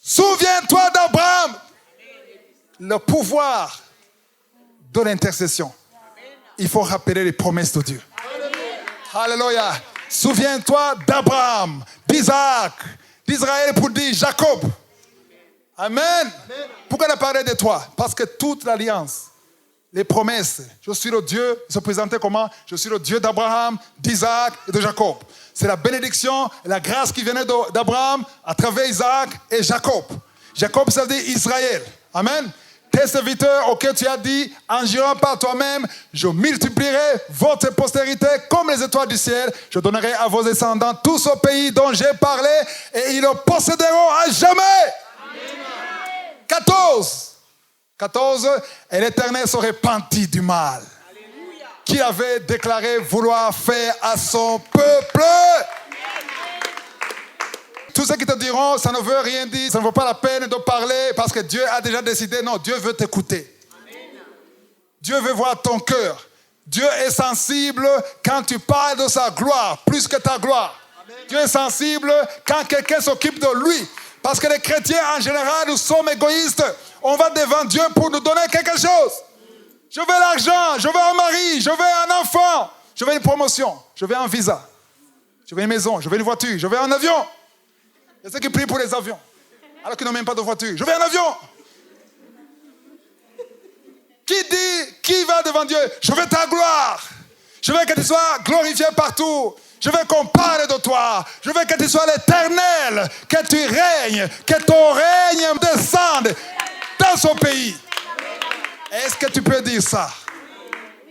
Souviens-toi d'Abraham. Le pouvoir de l'intercession. Il faut rappeler les promesses de Dieu. Alléluia. Souviens-toi d'Abraham, d'Isaac, d'Israël pour dire Jacob. Amen. Pourquoi il a parlé de toi? Parce que toute l'alliance, les promesses, je suis le Dieu, il se présentait comment? Je suis le Dieu d'Abraham, d'Isaac et de Jacob. C'est la bénédiction et la grâce qui venait d'Abraham à travers Isaac et Jacob. Jacob, ça veut dire Israël. Amen. Tes serviteurs auxquels tu as dit, en jurant par toi-même, je multiplierai votre postérité comme les étoiles du ciel. Je donnerai à vos descendants tout ce pays dont j'ai parlé et ils le posséderont à jamais. Amen. 14. Et l'Éternel se repentit du mal qu'il avait déclaré vouloir faire à son peuple. Tous ceux qui te diront, ça ne veut rien dire, ça ne vaut pas la peine de parler parce que Dieu a déjà décidé. Non, Dieu veut t'écouter. Dieu veut voir ton cœur. Dieu est sensible quand tu parles de sa gloire, plus que ta gloire. Dieu est sensible quand quelqu'un s'occupe de lui. Parce que les chrétiens, en général, nous sommes égoïstes. On va devant Dieu pour nous donner quelque chose. Je veux l'argent, je veux un mari, je veux un enfant, je veux une promotion, je veux un visa, je veux une maison, je veux une voiture, je veux un avion. Il y a ceux qui prient pour les avions, alors qu'ils n'ont même pas de voiture. Je veux un avion. Qui va devant Dieu? Je veux ta gloire. Je veux que tu sois glorifié partout. Je veux qu'on parle de toi. Je veux que tu sois l'Éternel, que tu règnes, que ton règne descende dans son pays. Est-ce que tu peux dire ça?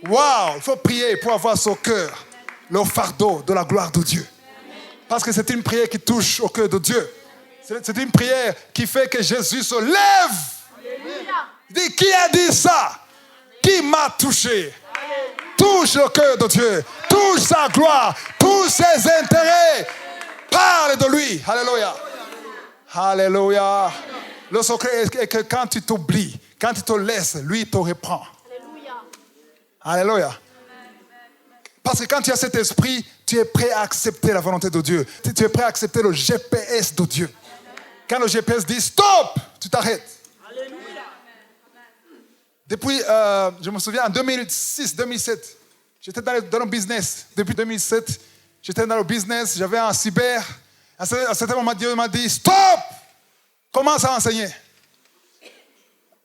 Waouh, il faut prier pour avoir son cœur, le fardeau de la gloire de Dieu. Parce que c'est une prière qui touche au cœur de Dieu. C'est une prière qui fait que Jésus se lève. Il dit, qui a dit ça? Qui m'a touché? Touche le cœur de Dieu. Touche sa gloire. Touche ses intérêts. Parle de lui. Alléluia. Alléluia. Le secret est que quand tu t'oublies, quand tu te laisses, lui te reprend. Alléluia. Parce que quand tu as cet esprit, tu es prêt à accepter la volonté de Dieu. Tu es prêt à accepter le GPS de Dieu. Quand le GPS dit stop, tu t'arrêtes. Depuis, je me souviens, en 2006-2007, j'étais dans le business. Depuis 2007, j'étais dans le business, j'avais un cyber. À un certain moment, Dieu m'a dit stop, commence à enseigner.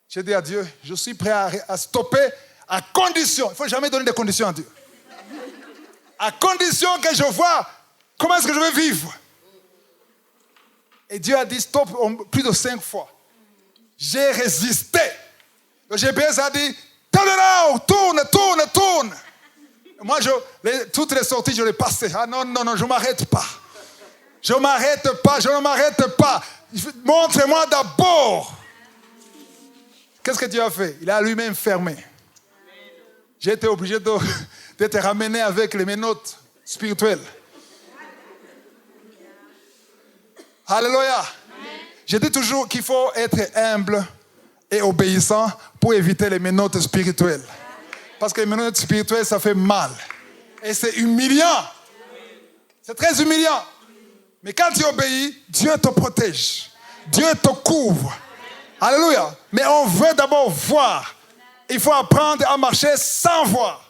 J'ai dit à Dieu, je suis prêt à stopper à condition. Il ne faut jamais donner des conditions à Dieu. À condition que je vois comment est-ce que je vais vivre. Et Dieu a dit stop plus de 5 fois. J'ai résisté. Le GPS a dit tourne. Moi, toutes les sorties, je les passais. Ah non, je ne m'arrête pas. Je ne m'arrête pas. Montrez-moi d'abord. Qu'est-ce que Dieu a fait? Il a lui-même fermé. J'ai été obligé d'être ramené avec les menottes spirituelles. Alléluia. Je dis toujours qu'il faut être humble et obéissant pour éviter les menottes spirituelles. Parce que les menottes spirituelles, ça fait mal. Et c'est humiliant. C'est très humiliant. Mais quand tu obéis, Dieu te protège. Dieu te couvre. Alléluia. Mais on veut d'abord voir. Il faut apprendre à marcher sans voir.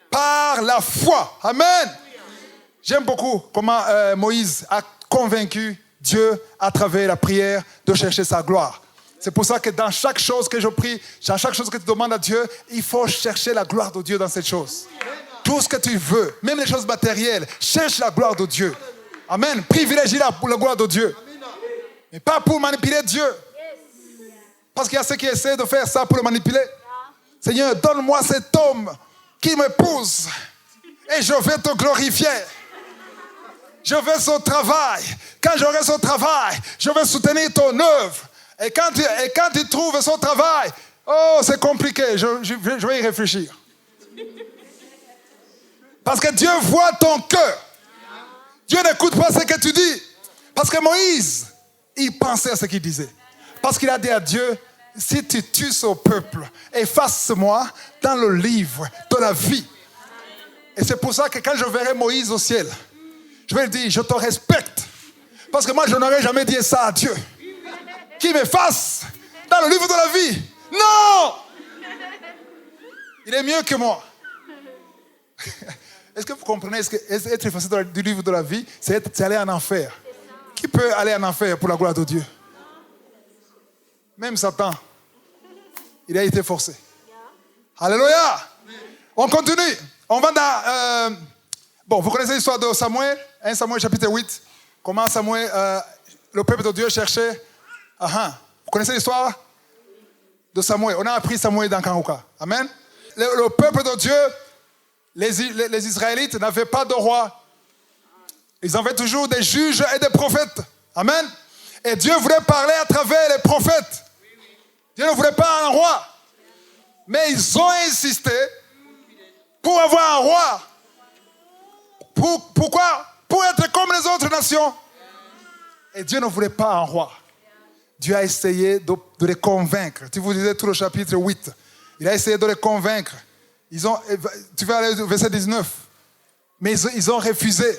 Par la foi. Amen. J'aime beaucoup comment Moïse a convaincu Dieu à travers la prière de chercher sa gloire. C'est pour ça que dans chaque chose que je prie, dans chaque chose que tu demandes à Dieu, il faut chercher la gloire de Dieu dans cette chose. Tout ce que tu veux, même les choses matérielles, cherche la gloire de Dieu. Amen. Privilégie la gloire de Dieu. Mais pas pour manipuler Dieu. Parce qu'il y a ceux qui essaient de faire ça pour le manipuler. Seigneur, donne-moi cet homme qui m'épouse et je vais te glorifier. Je veux son travail. Quand j'aurai son travail, je vais soutenir ton œuvre. Et quand tu trouves son travail, oh, c'est compliqué, je vais y réfléchir. Parce que Dieu voit ton cœur. Dieu n'écoute pas ce que tu dis. Parce que Moïse, il pensait à ce qu'il disait. Parce qu'il a dit à Dieu, si tu tues ce peuple, efface-moi dans le livre de la vie. Et c'est pour ça que quand je verrai Moïse au ciel, je vais lui dire, je te respecte. Parce que moi, je n'aurais jamais dit ça à Dieu. Qui m'efface dans le livre de la vie. Non! Il est mieux que moi. Est-ce que vous comprenez, être effacé du livre de la vie, c'est aller en enfer. Qui peut aller en enfer pour la gloire de Dieu? Même Satan, il a été forcé. Alléluia! On continue. On va dans... bon, vous connaissez l'histoire de Samuel, 1 Samuel chapitre 8. Comment Samuel, le peuple de Dieu cherchait... Vous connaissez l'histoire de Samuel? On a appris Samuel dans Kanouka. Amen. Le peuple de Dieu, les Israélites n'avaient pas de roi. Ils avaient toujours des juges et des prophètes. Amen. Et Dieu voulait parler à travers les prophètes. Dieu ne voulait pas un roi. Mais ils ont insisté pour avoir un roi. Pourquoi? Pour être comme les autres nations. Et Dieu ne voulait pas un roi. Dieu a essayé de les convaincre. Tu vous disais tout le chapitre 8. Il a essayé de les convaincre. Tu vas aller au verset 19. Mais ils ont refusé.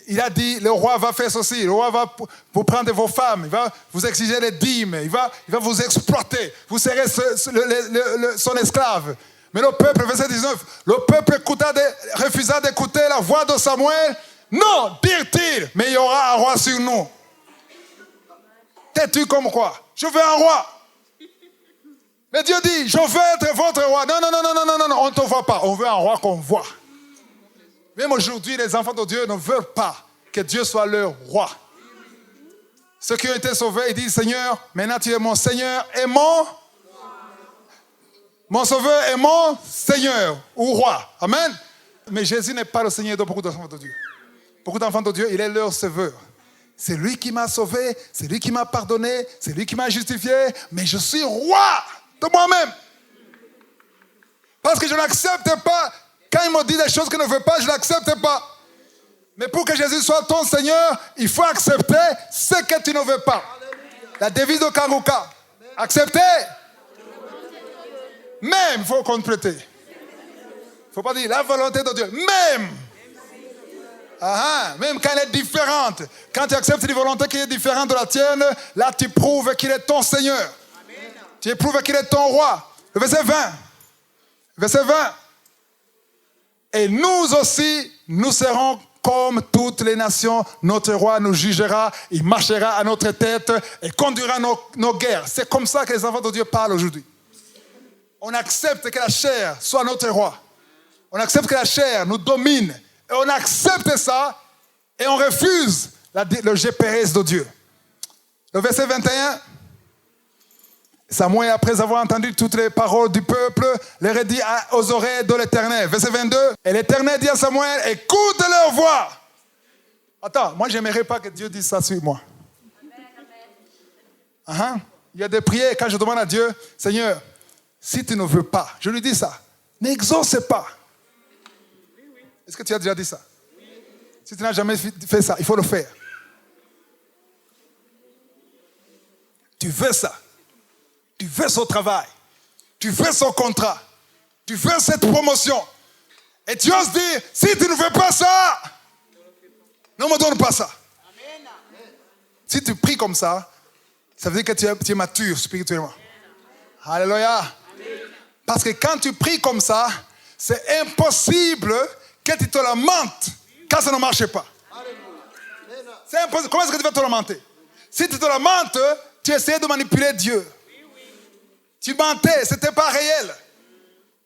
Il a dit, le roi va faire ceci. Le roi va vous prendre vos femmes. Il va vous exiger les dîmes. Il va vous exploiter. Vous serez son esclave. Mais le peuple, verset 19, le peuple refusa d'écouter la voix de Samuel. Non, dirent-ils, mais il y aura un roi sur nous. T'es-tu comme quoi? Je veux un roi. Mais Dieu dit, je veux être votre roi. Non, on ne te voit pas. On veut un roi qu'on voit. Même aujourd'hui, les enfants de Dieu ne veulent pas que Dieu soit leur roi. Ceux qui ont été sauvés, ils disent, Seigneur, maintenant tu es mon Seigneur et mon Sauveur est mon Seigneur ou roi. Amen. Mais Jésus n'est pas le Seigneur de beaucoup d'enfants de Dieu. Beaucoup d'enfants de Dieu, il est leur Sauveur. C'est lui qui m'a sauvé, c'est lui qui m'a pardonné, c'est lui qui m'a justifié, mais je suis roi de moi-même. Parce que je n'accepte pas, quand il me dit des choses qu'il ne veut pas, je n'accepte pas. Mais pour que Jésus soit ton Seigneur, il faut accepter ce que tu ne veux pas. La devise de Karuka. Accepter. Même, il faut compléter. Il ne faut pas dire la volonté de Dieu. Même. Même quand elle est différente. Quand tu acceptes une volonté qui est différente de la tienne, là tu prouves qu'il est ton Seigneur. Amen. Tu prouves qu'il est ton roi. Le verset 20. Verset 20. Et nous aussi, nous serons comme toutes les nations. Notre roi nous jugera, il marchera à notre tête et conduira nos guerres. C'est comme ça que les enfants de Dieu parlent aujourd'hui. On accepte que la chair soit notre roi. On accepte que la chair nous domine. Et on accepte ça et on refuse le GPS de Dieu. Le verset 21. Samuel, après avoir entendu toutes les paroles du peuple, leur a dit aux oreilles de l'Éternel. Verset 22. Et l'Éternel dit à Samuel, écoute leur voix. Attends, moi je n'aimerais pas que Dieu dise ça sur moi. Il y a des prières, quand je demande à Dieu, Seigneur, si tu ne veux pas, je lui dis ça, n'exauce pas. Est-ce que tu as déjà dit ça? Si tu n'as jamais fait ça, il faut le faire. Tu veux ça. Tu veux son travail. Tu veux son contrat. Tu veux cette promotion. Et tu oses dire, si tu ne veux pas ça, ne me donne pas ça. Amen. Si tu pries comme ça, ça veut dire que tu es mature spirituellement. Amen. Alléluia. Amen. Parce que quand tu pries comme ça, c'est impossible que tu te lamentes quand ça ne marche pas. C'est impossible. Comment est-ce que tu vas te lamenter? Si tu te lamentes, tu essaies de manipuler Dieu. Tu mentais, ce n'était pas réel.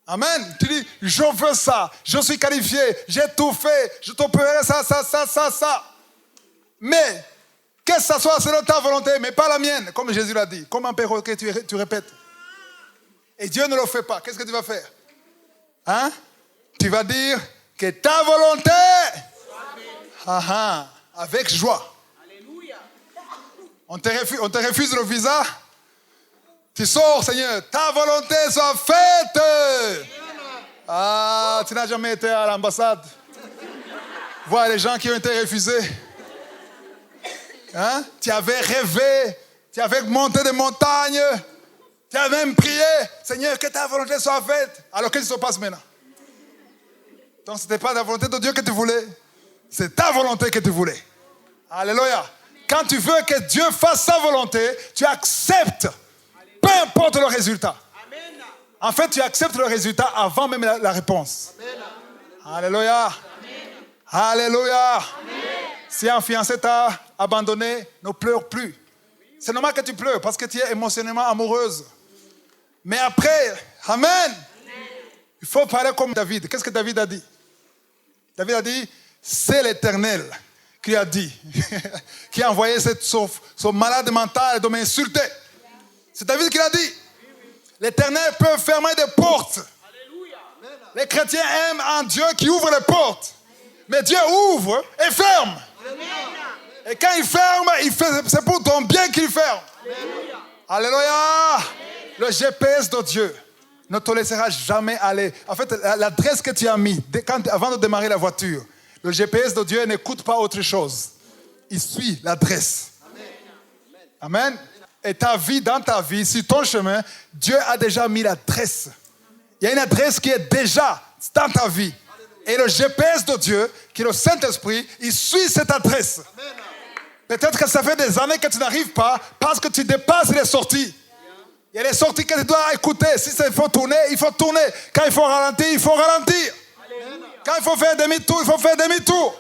Amen. Tu dis, je veux ça, je suis qualifié, j'ai tout fait, je t'opérerai ça. Mais, que ça soit selon ta volonté, mais pas la mienne, comme Jésus l'a dit. Comme un perroquet, tu répètes. Et Dieu ne le fait pas. Qu'est-ce que tu vas faire? Tu vas dire que ta volonté, avec joie. Alléluia. On te refuse le visa. Tu sors, Seigneur, ta volonté soit faite. Tu n'as jamais été à l'ambassade. Voir les gens qui ont été refusés. Tu avais rêvé, tu avais monté des montagnes, tu avais même prié, Seigneur, que ta volonté soit faite. Alors qu'est-ce qui se passe maintenant? Donc ce n'était pas la volonté de Dieu que tu voulais, c'est ta volonté que tu voulais. Alléluia. Quand tu veux que Dieu fasse sa volonté, tu acceptes. Peu importe le résultat. Amen. En fait, tu acceptes le résultat avant même la réponse. Amen. Alléluia. Amen. Alléluia. Amen. Si un fiancé t'a abandonné, ne pleure plus. C'est normal que tu pleures parce que tu es émotionnellement amoureuse. Mais après, Amen. Il faut parler comme David. Qu'est-ce que David a dit? David a dit, c'est l'Éternel qui a dit, qui a envoyé son malade mental de m'insulter. C'est David qui l'a dit. L'Éternel peut fermer des portes. Alléluia. Les chrétiens aiment un Dieu qui ouvre les portes. Mais Dieu ouvre et ferme. Alléluia. Et quand il ferme, c'est pour ton bien qu'il ferme. Alléluia. Alléluia. Le GPS de Dieu ne te laissera jamais aller. En fait, l'adresse que tu as mis avant de démarrer la voiture, le GPS de Dieu n'écoute pas autre chose. Il suit l'adresse. Amen. Amen. Et ta vie, dans ta vie, sur ton chemin, Dieu a déjà mis l'adresse. Il y a une adresse qui est déjà dans ta vie. Et le GPS de Dieu, qui est le Saint-Esprit, il suit cette adresse. Peut-être que ça fait des années que tu n'arrives pas parce que tu dépasses les sorties. Il y a des sorties que tu dois écouter. Si il faut tourner, il faut tourner. Quand il faut ralentir, il faut ralentir. Quand il faut faire demi-tour, il faut faire demi-tour.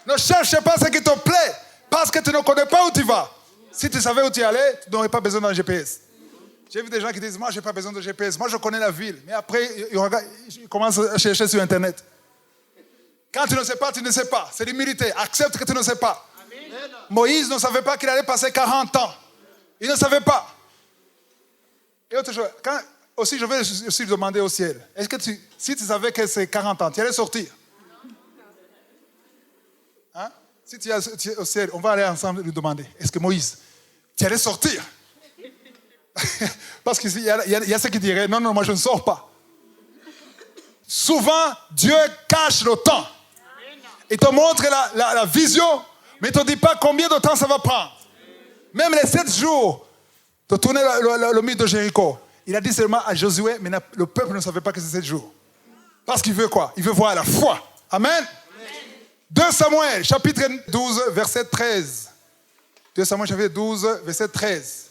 Ne cherche pas ce qui te plaît parce que tu ne connais pas où tu vas. Si tu savais où tu allais, tu n'aurais pas besoin d'un GPS. J'ai vu des gens qui disent, moi, je n'ai pas besoin de GPS. Moi, je connais la ville. Mais après, ils commencent à chercher sur Internet. Quand tu ne sais pas, tu ne sais pas. C'est l'humilité. Accepte que tu ne sais pas. Amen. Moïse ne savait pas qu'il allait passer 40 ans. Il ne savait pas. Et autre chose, aussi, je vais aussi demander au ciel. Est-ce que si tu savais que c'est 40 ans, tu allais sortir? Si tu es au ciel, on va aller ensemble lui demander. Est-ce que Moïse, tu allais sortir? Parce qu'il y a ceux qui diraient, non, moi je ne sors pas. Souvent, Dieu cache le temps. Il te montre la vision, mais il ne te dit pas combien de temps ça va prendre. Même les 7 jours de tourner le mur de Jéricho. Il a dit seulement à Josué, mais le peuple ne savait pas que c'est 7 jours. Parce qu'il veut quoi? Il veut voir la foi. Amen. 2 Samuel, chapitre 12, verset 13. 2 Samuel, chapitre 12, verset 13.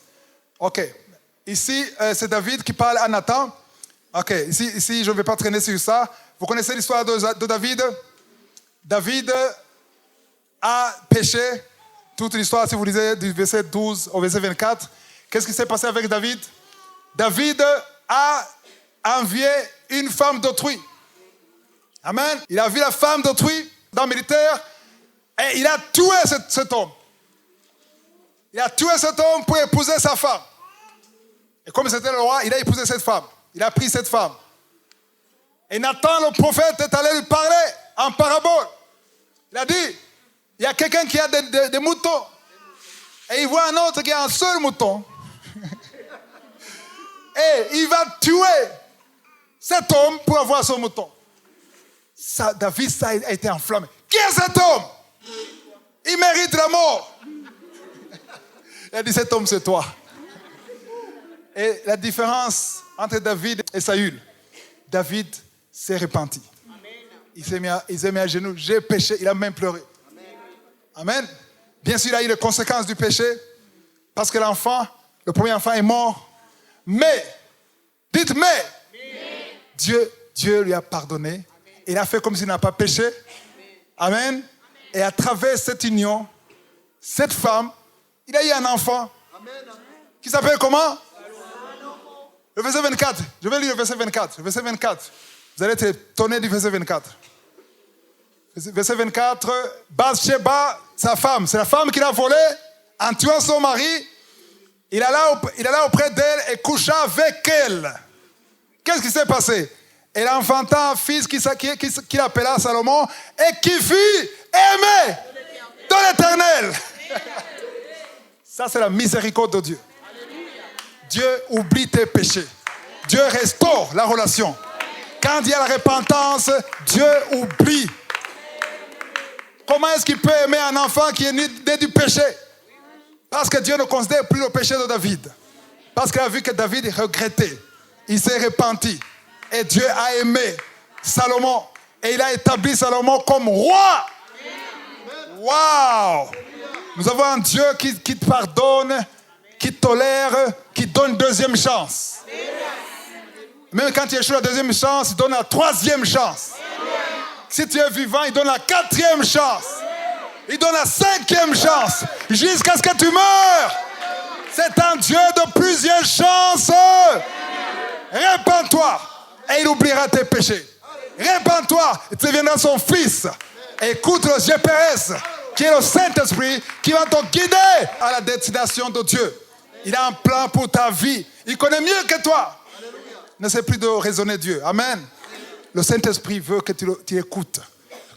Ok. Ici, c'est David qui parle à Nathan. Ok. Ici, je ne vais pas traîner sur ça. Vous connaissez l'histoire de David? David a péché. Toute l'histoire, si vous lisez du verset 12 au verset 24. Qu'est-ce qui s'est passé avec David? David a envié une femme d'autrui. Amen. Il a vu la femme d'autrui dans le militaire et il a tué cet homme. Il a tué cet homme pour épouser sa femme. Et comme c'était le roi, il a épousé cette femme. Il a pris cette femme. Et Nathan, le prophète, est allé lui parler en parabole. Il a dit, il y a quelqu'un qui a des moutons. Et il voit un autre qui a un seul mouton. Et il va tuer cet homme pour avoir son mouton. David, ça a été enflammé. Qui est cet homme? Il mérite la mort. Il a dit, cet homme, c'est toi. Et la différence entre David et Saül, David s'est repenti. Il s'est mis à genoux. J'ai péché. Il a même pleuré. Amen. Bien sûr, il a eu les conséquences du péché. Parce que le premier enfant est mort. Mais, dites mais, Dieu lui a pardonné. Il a fait comme s'il n'a pas péché. Amen. Et à travers cette union, cette femme, il a eu un enfant. Qui s'appelle comment? Le verset 24. Je vais lire le verset 24. Le verset 24. Vous allez être étonnés du verset 24. Verset 24. Bathsheba, sa femme. C'est la femme qu'il a volée en tuant son mari. Il alla auprès d'elle et coucha avec elle. Qu'est-ce qui s'est passé? Elle enfanta un fils qu'il appela Salomon et qui fut aimé de l'Éternel. Ça, c'est la miséricorde de Dieu. Dieu oublie tes péchés. Dieu restaure la relation. Quand il y a la repentance, Dieu oublie. Comment est-ce qu'il peut aimer un enfant qui est né du péché? Parce que Dieu ne considère plus le péché de David. Parce qu'il a vu que David regrettait. Il s'est repenti. Et Dieu a aimé Salomon. Et il a établi Salomon comme roi. Waouh! Nous avons un Dieu qui pardonne, qui tolère, qui donne une deuxième chance. Même quand il échoue la deuxième chance, il donne la troisième chance. Si tu es vivant, il donne la quatrième chance. Il donne la cinquième chance. Jusqu'à ce que tu meurs. C'est un Dieu de plusieurs chances. Répands-toi. Et il oubliera tes péchés. Répands-toi. Et tu deviendras son fils. Écoute le GPS, qui est le Saint-Esprit, qui va te guider à la destination de Dieu. Il a un plan pour ta vie. Il connaît mieux que toi. Ne sais plus de raisonner Dieu. Amen. Le Saint-Esprit veut que tu écoutes.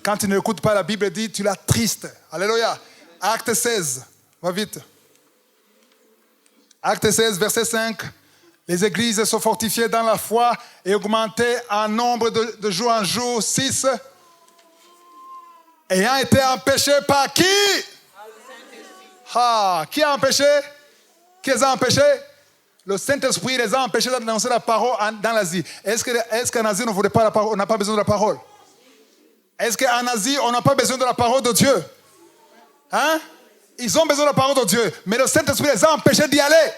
Quand tu n'écoutes pas, la Bible dit, tu l'attristes. Alléluia. Acte 16. Va vite. Acte 16, verset 5. Les églises se fortifiaient dans la foi et augmentaient en nombre de jour en jour. 6. Ayant été empêchés par qui? Qui a empêché? Qui les a empêchés? Le Saint-Esprit les a empêchés d'annoncer la parole dans l'Asie. Est-ce qu'en Asie, on ne voulait pas la parole? On n'a pas besoin de la parole. Est-ce qu'en Asie, on n'a pas besoin de la parole de Dieu? Ils ont besoin de la parole de Dieu. Mais le Saint-Esprit les a empêchés d'y aller.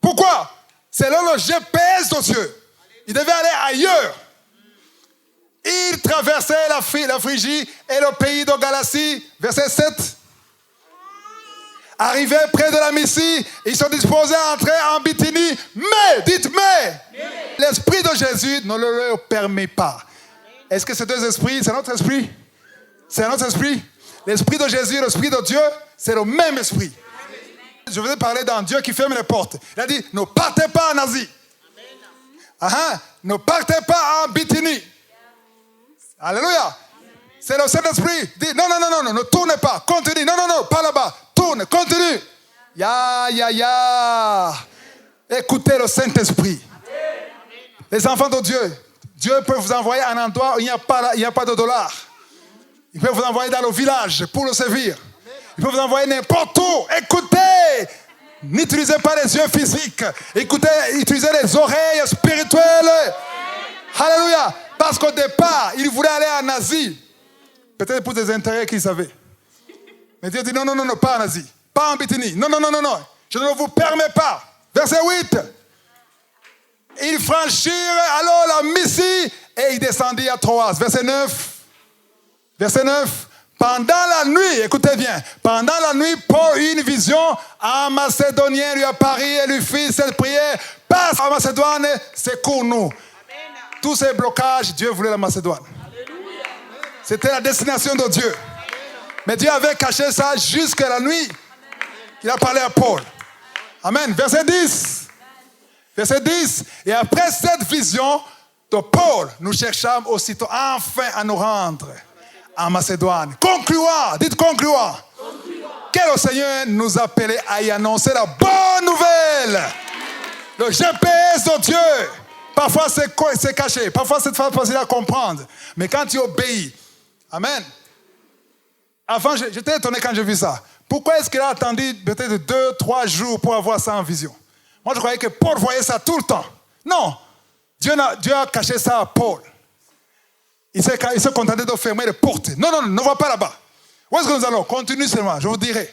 Pourquoi? Selon le GPS de Dieu. Ils devaient aller ailleurs. Ils traversaient la Phrygie et le pays de Galatie. Verset 7. Arrivés près de la Mysie, ils sont disposés à entrer en Bithynie. Mais, dites mais, l'Esprit de Jésus ne le leur permet pas. Est-ce que ces deux esprits, c'est notre esprit? C'est notre esprit? L'Esprit de Jésus et l'Esprit de Dieu, c'est le même esprit. Je vous ai parlé d'un Dieu qui ferme les portes. Il a dit, ne partez pas en Asie. Ne partez pas en Bithynie. Alléluia. C'est le Saint-Esprit. Dit, non, ne tournez pas. Continue. Non, pas là-bas. Tourne, continue. Écoutez le Saint-Esprit. Les enfants de Dieu. Dieu peut vous envoyer à un endroit où il n'y a pas de dollars. Il peut vous envoyer dans le village pour le servir. Il peut vous envoyer n'importe où. Écoutez. N'utilisez pas les yeux physiques. Écoutez, utilisez les oreilles spirituelles. Alléluia. Parce qu'au départ, il voulait aller en Asie. Peut-être pour des intérêts qu'il savait. Mais Dieu dit non, pas en Asie. Pas en Bithynie. Non. Je ne vous permets pas. Verset 8. Ils franchirent alors la Mysie et ils descendirent à Troas. Verset 9. Pendant la nuit, écoutez bien, pendant la nuit, Paul eut une vision. Un Macédonien lui apparut et lui fit cette prière. Passe en Macédoine, secours nous. Amen. Tous ces blocages, Dieu voulait la Macédoine. Alléluia. C'était la destination de Dieu. Mais Dieu avait caché ça jusqu'à la nuit. Il a parlé à Paul. Amen. Verset 10. Et après cette vision de Paul, nous cherchâmes aussitôt enfin à nous rendre en Macédoine. Concluant. Que le Seigneur nous appelait à y annoncer la bonne nouvelle. Le GPS de Dieu. Parfois c'est caché. Parfois c'est facile à comprendre. Mais quand tu obéis. Amen. Avant, j'étais étonné quand j'ai vu ça. Pourquoi est-ce qu'il a attendu peut-être 2-3 jours pour avoir ça en vision? Moi, je croyais que Paul voyait ça tout le temps. Non. Dieu a caché ça à Paul. Il s'est contenté de fermer les portes. Non, ne va pas là-bas. Où est-ce que nous allons? Continue seulement, je vous dirai.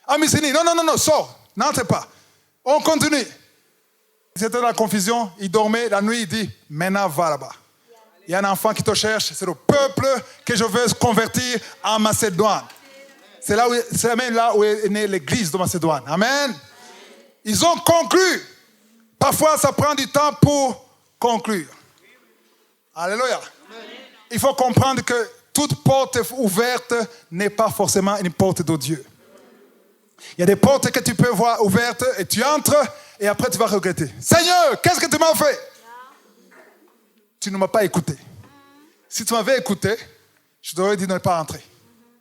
Ah, Mycénie, non, sors. N'entrez pas. On continue. C'était la confusion. Il dormait la nuit, il dit, maintenant va là-bas. Il y a un enfant qui te cherche. C'est le peuple que je veux convertir en Macédoine. C'est même là où est née l'église de Macédoine. Amen. Ils ont conclu. Parfois, ça prend du temps pour conclure. Alléluia. Il faut comprendre que toute porte ouverte n'est pas forcément une porte de Dieu. Il y a des portes que tu peux voir ouvertes et tu entres et après tu vas regretter. Seigneur, qu'est-ce que tu m'as fait? Tu ne m'as pas écouté. Si tu m'avais écouté, je t'aurais dit de ne pas entrer.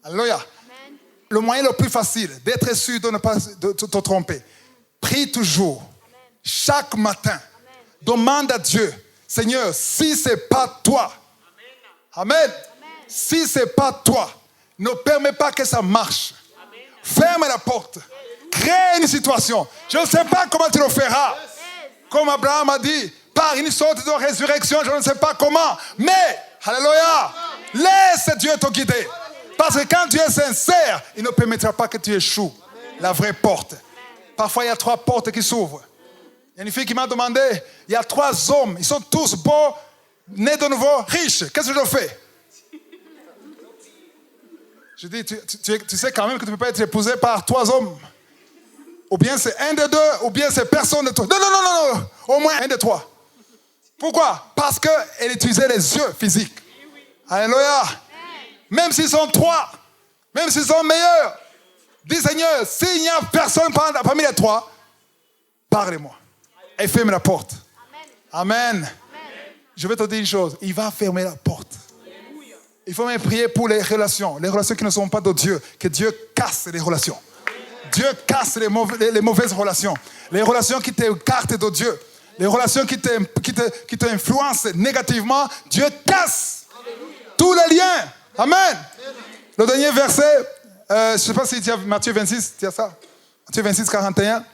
Alléluia. Le moyen le plus facile d'être sûr de ne pas te tromper. Prie toujours. Chaque matin. Demande à Dieu. Seigneur, si ce n'est pas toi. Amen. Si ce n'est pas toi, ne permets pas que ça marche. Ferme la porte. Crée une situation. Je ne sais pas comment tu le feras. Comme Abraham a dit, par une sorte de résurrection, je ne sais pas comment. Mais, alléluia, laisse Dieu te guider. Parce que quand tu es sincère, il ne permettra pas que tu échoues. La vraie porte. Parfois, il y a 3 portes qui s'ouvrent. Il y a une fille qui m'a demandé, il y a 3 hommes, ils sont tous beaux, nés de nouveau, riches. Qu'est-ce que je fais? Je dis, tu sais quand même que tu ne peux pas être épousé par 3 hommes. Ou bien c'est un des 2, ou bien c'est personne de toi. Non. Au moins un des 3. Pourquoi? Parce qu'elle utilisait les yeux physiques. Alléluia. Même s'ils sont 3, même s'ils sont meilleurs. Dis Seigneur, s'il n'y a personne parmi les 3, parlez-moi. Et ferme la porte. Amen. Je vais te dire une chose. Il va fermer la porte. Il faut même prier pour les relations qui ne sont pas de Dieu. Que Dieu casse les relations. Dieu casse les mauvaises relations. Les relations qui t'écartent de Dieu. Les relations qui t'influencent négativement. Dieu casse tous les liens. Amen. Le dernier verset, je ne sais pas si tu as Matthieu 26, tu as ça? Matthieu 26, 41.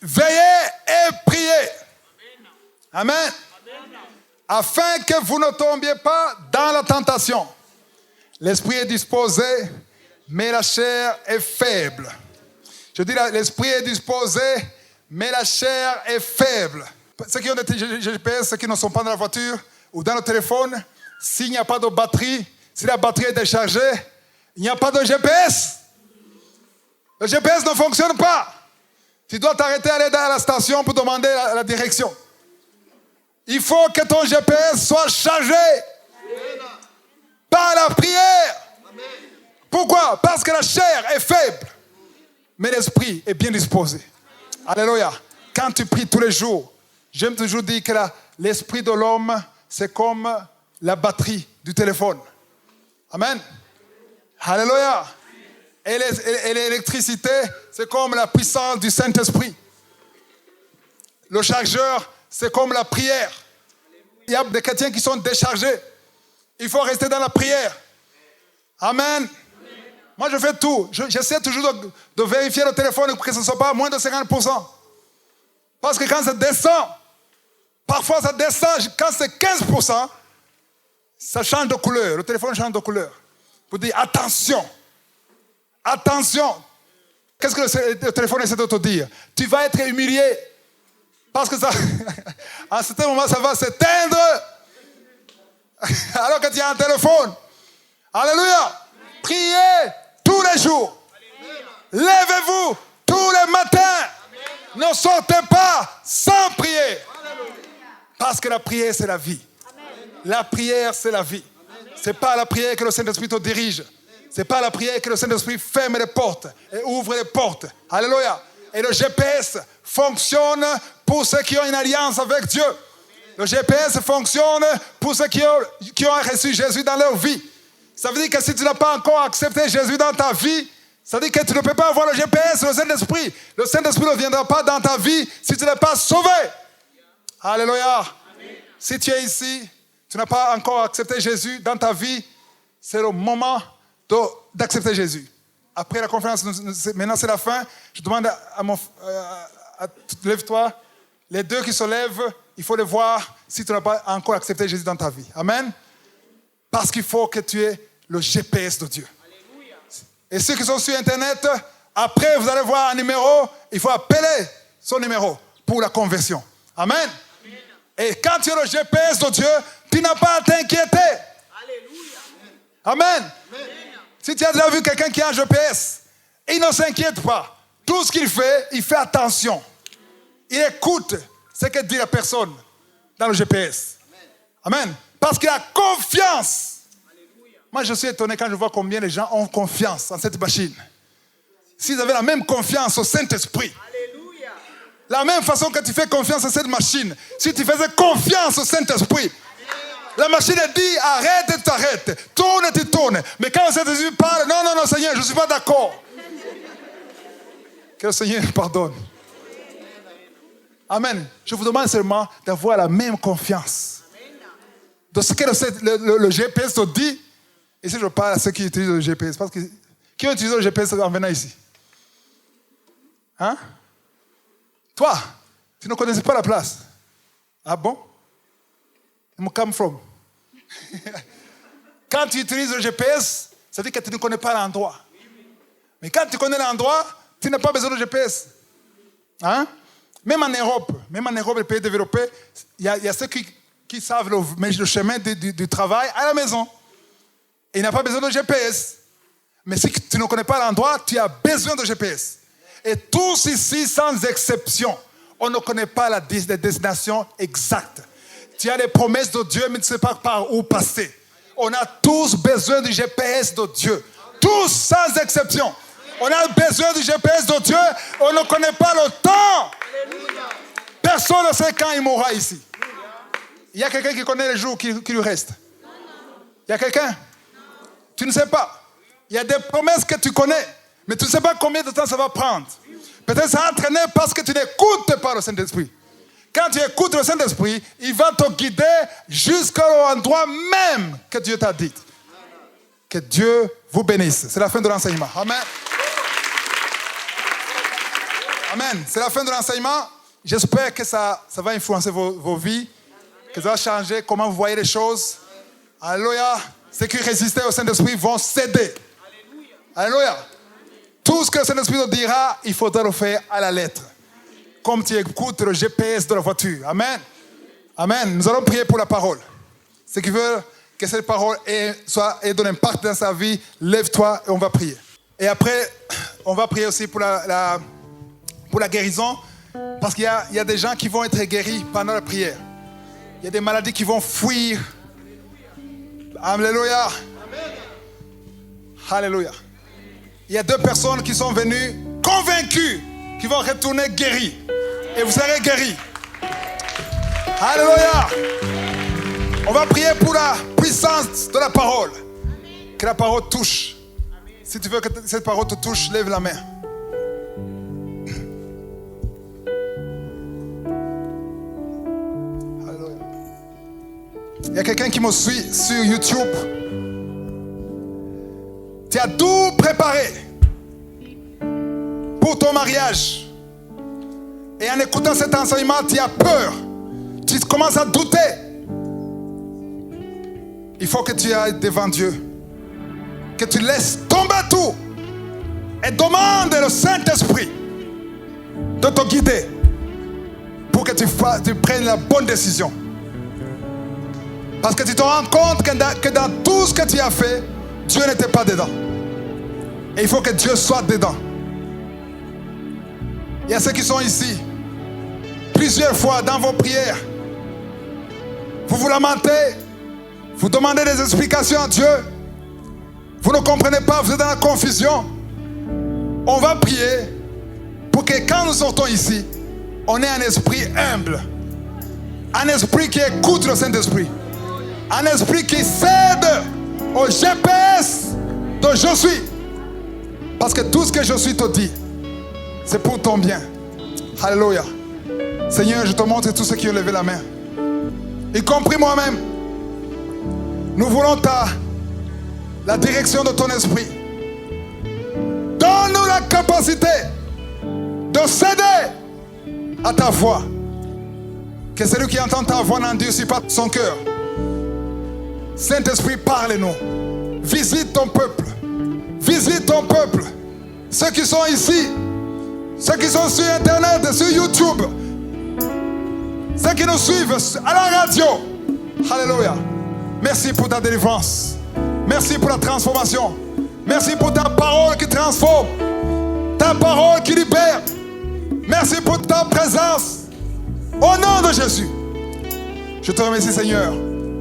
Veillez et priez. Amen. Afin que vous ne tombiez pas dans la tentation. L'esprit est disposé, mais la chair est faible. Je dis l'esprit est disposé, mais la chair est faible. Ceux qui ont des GPS, ceux qui ne sont pas dans la voiture ou dans le téléphone, s'il n'y a pas de batterie, si la batterie est déchargée, il n'y a pas de GPS. Le GPS ne fonctionne pas. Tu dois t'arrêter à aller dans la station pour demander la direction. Il faut que ton GPS soit chargé par la prière. Pourquoi? Parce que la chair est faible, mais l'esprit est bien disposé. Alléluia. Quand tu pries tous les jours, j'aime toujours dire que l'esprit de l'homme, c'est comme la batterie du téléphone. Amen. Alléluia. Et l'électricité, c'est comme la puissance du Saint-Esprit. Le chargeur, c'est comme la prière. Il y a des chrétiens qui sont déchargés. Il faut rester dans la prière. Amen. Moi, je fais tout. J'essaie toujours de vérifier le téléphone pour que ce ne soit pas moins de 50%. Parce que quand ça descend, parfois ça descend, quand c'est 15%, ça change de couleur. Le téléphone change de couleur. Pour dire attention. Attention. Qu'est-ce que le téléphone essaie de te dire? Tu vas être humilié. Parce que ça, à un certain moment, ça va s'éteindre. Alors que tu as un téléphone. Alléluia. Priez tous les jours. Levez-vous tous les matins. Ne sortez pas sans prier. Parce que la prière, c'est la vie. La prière, c'est la vie. Ce n'est pas la prière que le Saint-Esprit te dirige. Ce n'est pas la prière que le Saint-Esprit ferme les portes et ouvre les portes. Alléluia. Et le GPS fonctionne pour ceux qui ont une alliance avec Dieu. Le GPS fonctionne pour ceux qui ont reçu Jésus dans leur vie. Ça veut dire que si tu n'as pas encore accepté Jésus dans ta vie, ça veut dire que tu ne peux pas avoir le GPS, le Saint-Esprit. Le Saint-Esprit ne viendra pas dans ta vie si tu n'es pas sauvé. Alléluia. Amen. Si tu es ici, tu n'as pas encore accepté Jésus dans ta vie, c'est le moment d'accepter Jésus. Après la conférence, maintenant c'est la fin, je demande lève-toi. Les deux qui se lèvent, il faut les voir si tu n'as pas encore accepté Jésus dans ta vie. Amen. Parce qu'il faut que tu aies le GPS de Dieu. Alléluia. Et ceux qui sont sur Internet, après vous allez voir un numéro, il faut appeler son numéro pour la conversion. Amen. Amen. Et quand tu as le GPS de Dieu, tu n'as pas à t'inquiéter. Alléluia. Amen. Amen. Si tu as déjà vu quelqu'un qui a un GPS, il ne s'inquiète pas. Tout ce qu'il fait, il fait attention. Il écoute ce que dit la personne dans le GPS. Amen. Amen. Parce qu'il a confiance. Alléluia. Moi, je suis étonné quand je vois combien les gens ont confiance en cette machine. S'ils avaient la même confiance au Saint-Esprit. Alléluia. La même façon que tu fais confiance à cette machine. Si tu faisais confiance au Saint-Esprit. La machine dit arrête et t'arrêtes. Tourne et tu tournes. Mais quand le Saint-Esprit parle, non, Seigneur, je ne suis pas d'accord. Que le Seigneur pardonne. Amen. Je vous demande seulement d'avoir la même confiance. De ce que le GPS te dit. Et si je parle à ceux qui utilisent le GPS, parce que qui ont utilisé le GPS en venant ici? Hein? Toi, tu ne connaissais pas la place. Ah bon? Where come from? Quand tu utilises le GPS, ça veut dire que tu ne connais pas l'endroit. Mais quand tu connais l'endroit, tu n'as pas besoin de GPS. Hein? Même en Europe, les pays développés, il y a ceux qui savent le chemin du travail à la maison. Et il n'a pas besoin de GPS. Mais si tu ne connais pas l'endroit, tu as besoin de GPS. Et tous ici, sans exception, on ne connaît pas la destination exacte. Tu as les promesses de Dieu, mais tu ne sais pas par où passer. On a tous besoin du GPS de Dieu. Tous, sans exception. On a besoin du GPS de Dieu. On ne connaît pas le temps. Personne ne sait quand il mourra ici. Il y a quelqu'un qui connaît les jours qui lui restent? Il y a quelqu'un? Tu ne sais pas. Il y a des promesses que tu connais, mais tu ne sais pas combien de temps ça va prendre. Peut-être ça a entraîné parce que tu n'écoutes pas le Saint-Esprit. Quand tu écoutes le Saint-Esprit, il va te guider jusqu'à l'endroit même que Dieu t'a dit. Que Dieu vous bénisse. C'est la fin de l'enseignement. Amen. Amen. C'est la fin de l'enseignement. J'espère que ça va influencer vos vies, que ça va changer comment vous voyez les choses. Alléluia. Ceux qui résistaient au Saint-Esprit vont céder. Alléluia. Tout ce que le Saint-Esprit te dira, il faudra le faire à la lettre. Comme tu écoutes le GPS de la voiture. Amen. Amen. Nous allons prier pour la parole. Ceux qui veulent que cette parole ait de l'impact dans sa vie, lève-toi et on va prier. Et après, on va prier aussi pour la guérison. Parce qu'il y a des gens qui vont être guéris pendant la prière. Il y a des maladies qui vont fuir. Alléluia. Alléluia. Il y a 2 personnes qui sont venues convaincues qui vont retourner guéris. Et vous serez guéris. Alléluia. On va prier pour la puissance de la parole. Que la parole touche. Si tu veux que cette parole te touche, lève la main. Alléluia. Il y a quelqu'un qui me suit sur YouTube. Tu as tout préparé pour ton mariage. Et en écoutant cet enseignement, tu as peur. Tu commences à douter. Il faut que tu ailles devant Dieu. Que tu laisses tomber tout. Et demande le Saint-Esprit de te guider. Pour que tu prennes la bonne décision. Parce que tu te rends compte que dans tout ce que tu as fait, Dieu n'était pas dedans. Et il faut que Dieu soit dedans. Il y a ceux qui sont ici. Plusieurs fois dans vos prières, vous vous lamentez, vous demandez des explications à Dieu. Vous ne comprenez pas, vous êtes dans la confusion. On va prier pour que quand nous sortons ici, on ait un esprit humble. Un esprit qui écoute le Saint-Esprit. Un esprit qui cède au GPS de je suis. Parce que tout ce que je suis te dit, c'est pour ton bien. Alléluia. Seigneur, je te montre tous ceux qui ont levé la main. Y compris moi-même. Nous voulons la direction de ton esprit. Donne-nous la capacité de céder à ta voix. Que celui qui entend ta voix n'endurcit pas son cœur. Saint-Esprit, parle-nous. Visite ton peuple. Visite ton peuple. Ceux qui sont ici, ceux qui sont sur Internet, sur YouTube, ceux qui nous suivent à la radio. Alléluia. Merci pour ta délivrance. Merci pour la transformation. Merci pour ta parole qui transforme. Ta parole qui libère. Merci pour ta présence. Au nom de Jésus. Je te remercie, Seigneur,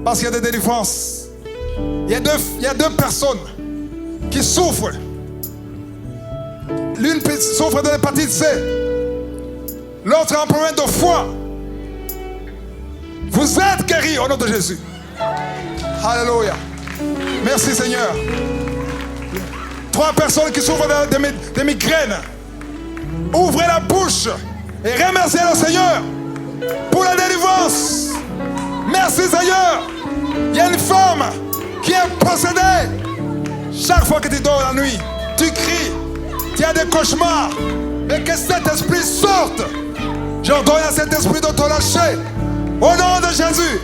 parce qu'il y a des délivrances. Il y a deux personnes qui souffrent. L'une souffre de l'hépatite C. L'autre a un problème de foie. Vous êtes guéris au nom de Jésus. Alléluia. Merci, Seigneur. 3 personnes qui souffrent de migraines. Ouvrez la bouche et remerciez le Seigneur pour la délivrance. Merci, Seigneur. Il y a une femme qui est possédée. Chaque fois que tu dors la nuit, tu cries. Tu as des cauchemars. Mais que cet esprit sorte. J'ordonne à cet esprit de te lâcher. Au nom de Jésus.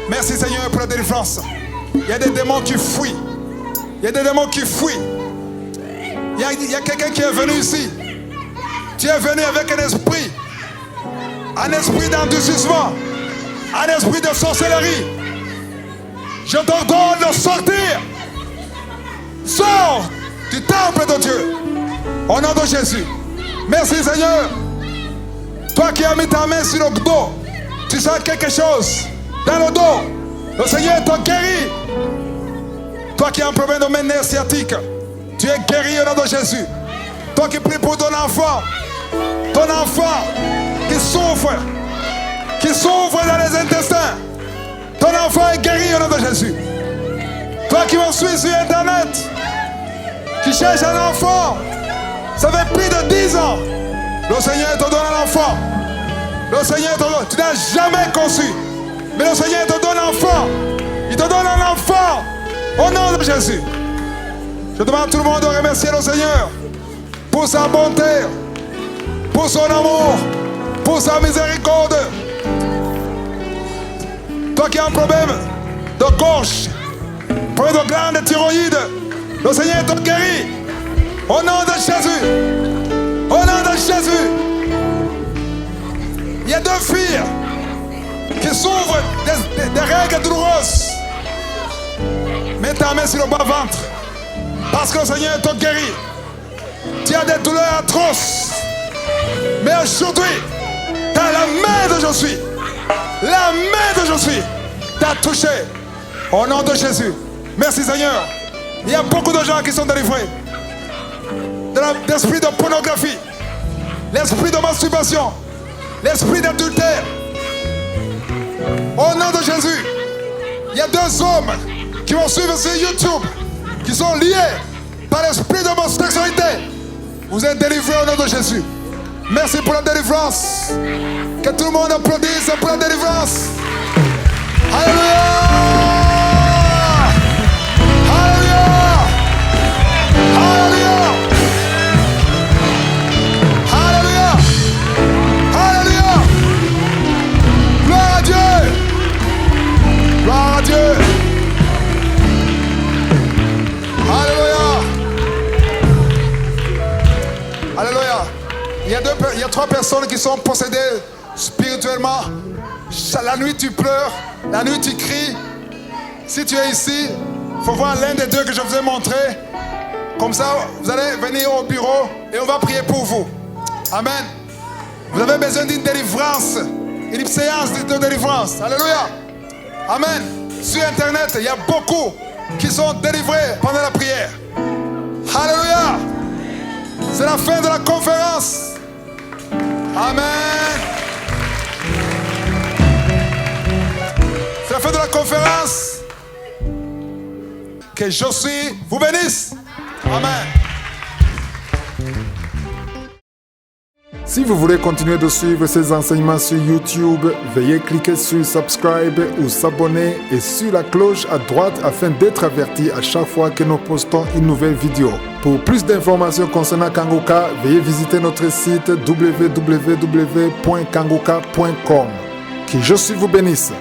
Merci, Seigneur, pour la délivrance. Il y a des démons qui fuient. Il y a des démons qui fuient. Il y a quelqu'un qui est venu ici. Tu es venu avec un esprit. Un esprit d'endurcissement. Un esprit de sorcellerie. Je t'ordonne de sortir. Sors du temple de Dieu. Au nom de Jésus. Merci, Seigneur. Toi qui as mis ta main sur le dos, tu sens quelque chose dans le dos. Le Seigneur t'a guéri. Toi qui as un problème de nerf sciatique, tu es guéri au nom de Jésus. Toi qui pries pour ton enfant qui souffre dans les intestins, ton enfant est guéri au nom de Jésus. Toi qui me suis sur Internet, qui cherche un enfant, ça fait plus de 10 ans, le Seigneur te donne un enfant. Le Seigneur te donne, tu n'as jamais conçu, mais le Seigneur te donne un enfant. Il te donne un enfant au nom de Jésus. Je demande à tout le monde de remercier le Seigneur pour sa bonté, pour son amour, pour sa miséricorde. Toi qui as un problème de gorge, problème de glande thyroïde, le Seigneur te guérit. Au nom de Jésus. Au nom de Jésus. Il y a 2 filles qui souffrent des règles douloureuses. Mets ta main sur le bas-ventre. Parce que le Seigneur te guérit. Tu as des douleurs atroces. Mais aujourd'hui, tu as la main de je suis. La main de je suis t'a touché. Au nom de Jésus. Merci, Seigneur. Il y a beaucoup de gens qui sont délivrés de l'esprit de pornographie, l'esprit de masturbation, l'esprit d'adultère. Au nom de Jésus, il y a 2 hommes qui vont suivre sur YouTube, qui sont liés par l'esprit d'homosexualité. Vous êtes délivrés au nom de Jésus. Merci pour la délivrance. Que tout le monde applaudisse pour la délivrance. Alléluia! Alléluia! Alléluia. Il y a 3 personnes qui sont possédées spirituellement. La nuit tu pleures, la nuit tu cries. Si tu es ici, il faut voir l'un des 2 que je vous ai montré. Comme ça, vous allez venir au bureau et on va prier pour vous. Amen. Vous avez besoin d'une délivrance, une séance de délivrance. Alléluia. Amen. Sur Internet, il y a beaucoup qui sont délivrés pendant la prière. Alléluia. C'est la fin de la conférence. Amen. C'est la fin de la conférence. Que Josué vous bénisse. Amen. Si vous voulez continuer de suivre ces enseignements sur YouTube, veuillez cliquer sur Subscribe ou s'abonner et sur la cloche à droite afin d'être averti à chaque fois que nous postons une nouvelle vidéo. Pour plus d'informations concernant Kangoka, veuillez visiter notre site www.kangoka.com. Que Josué vous bénisse.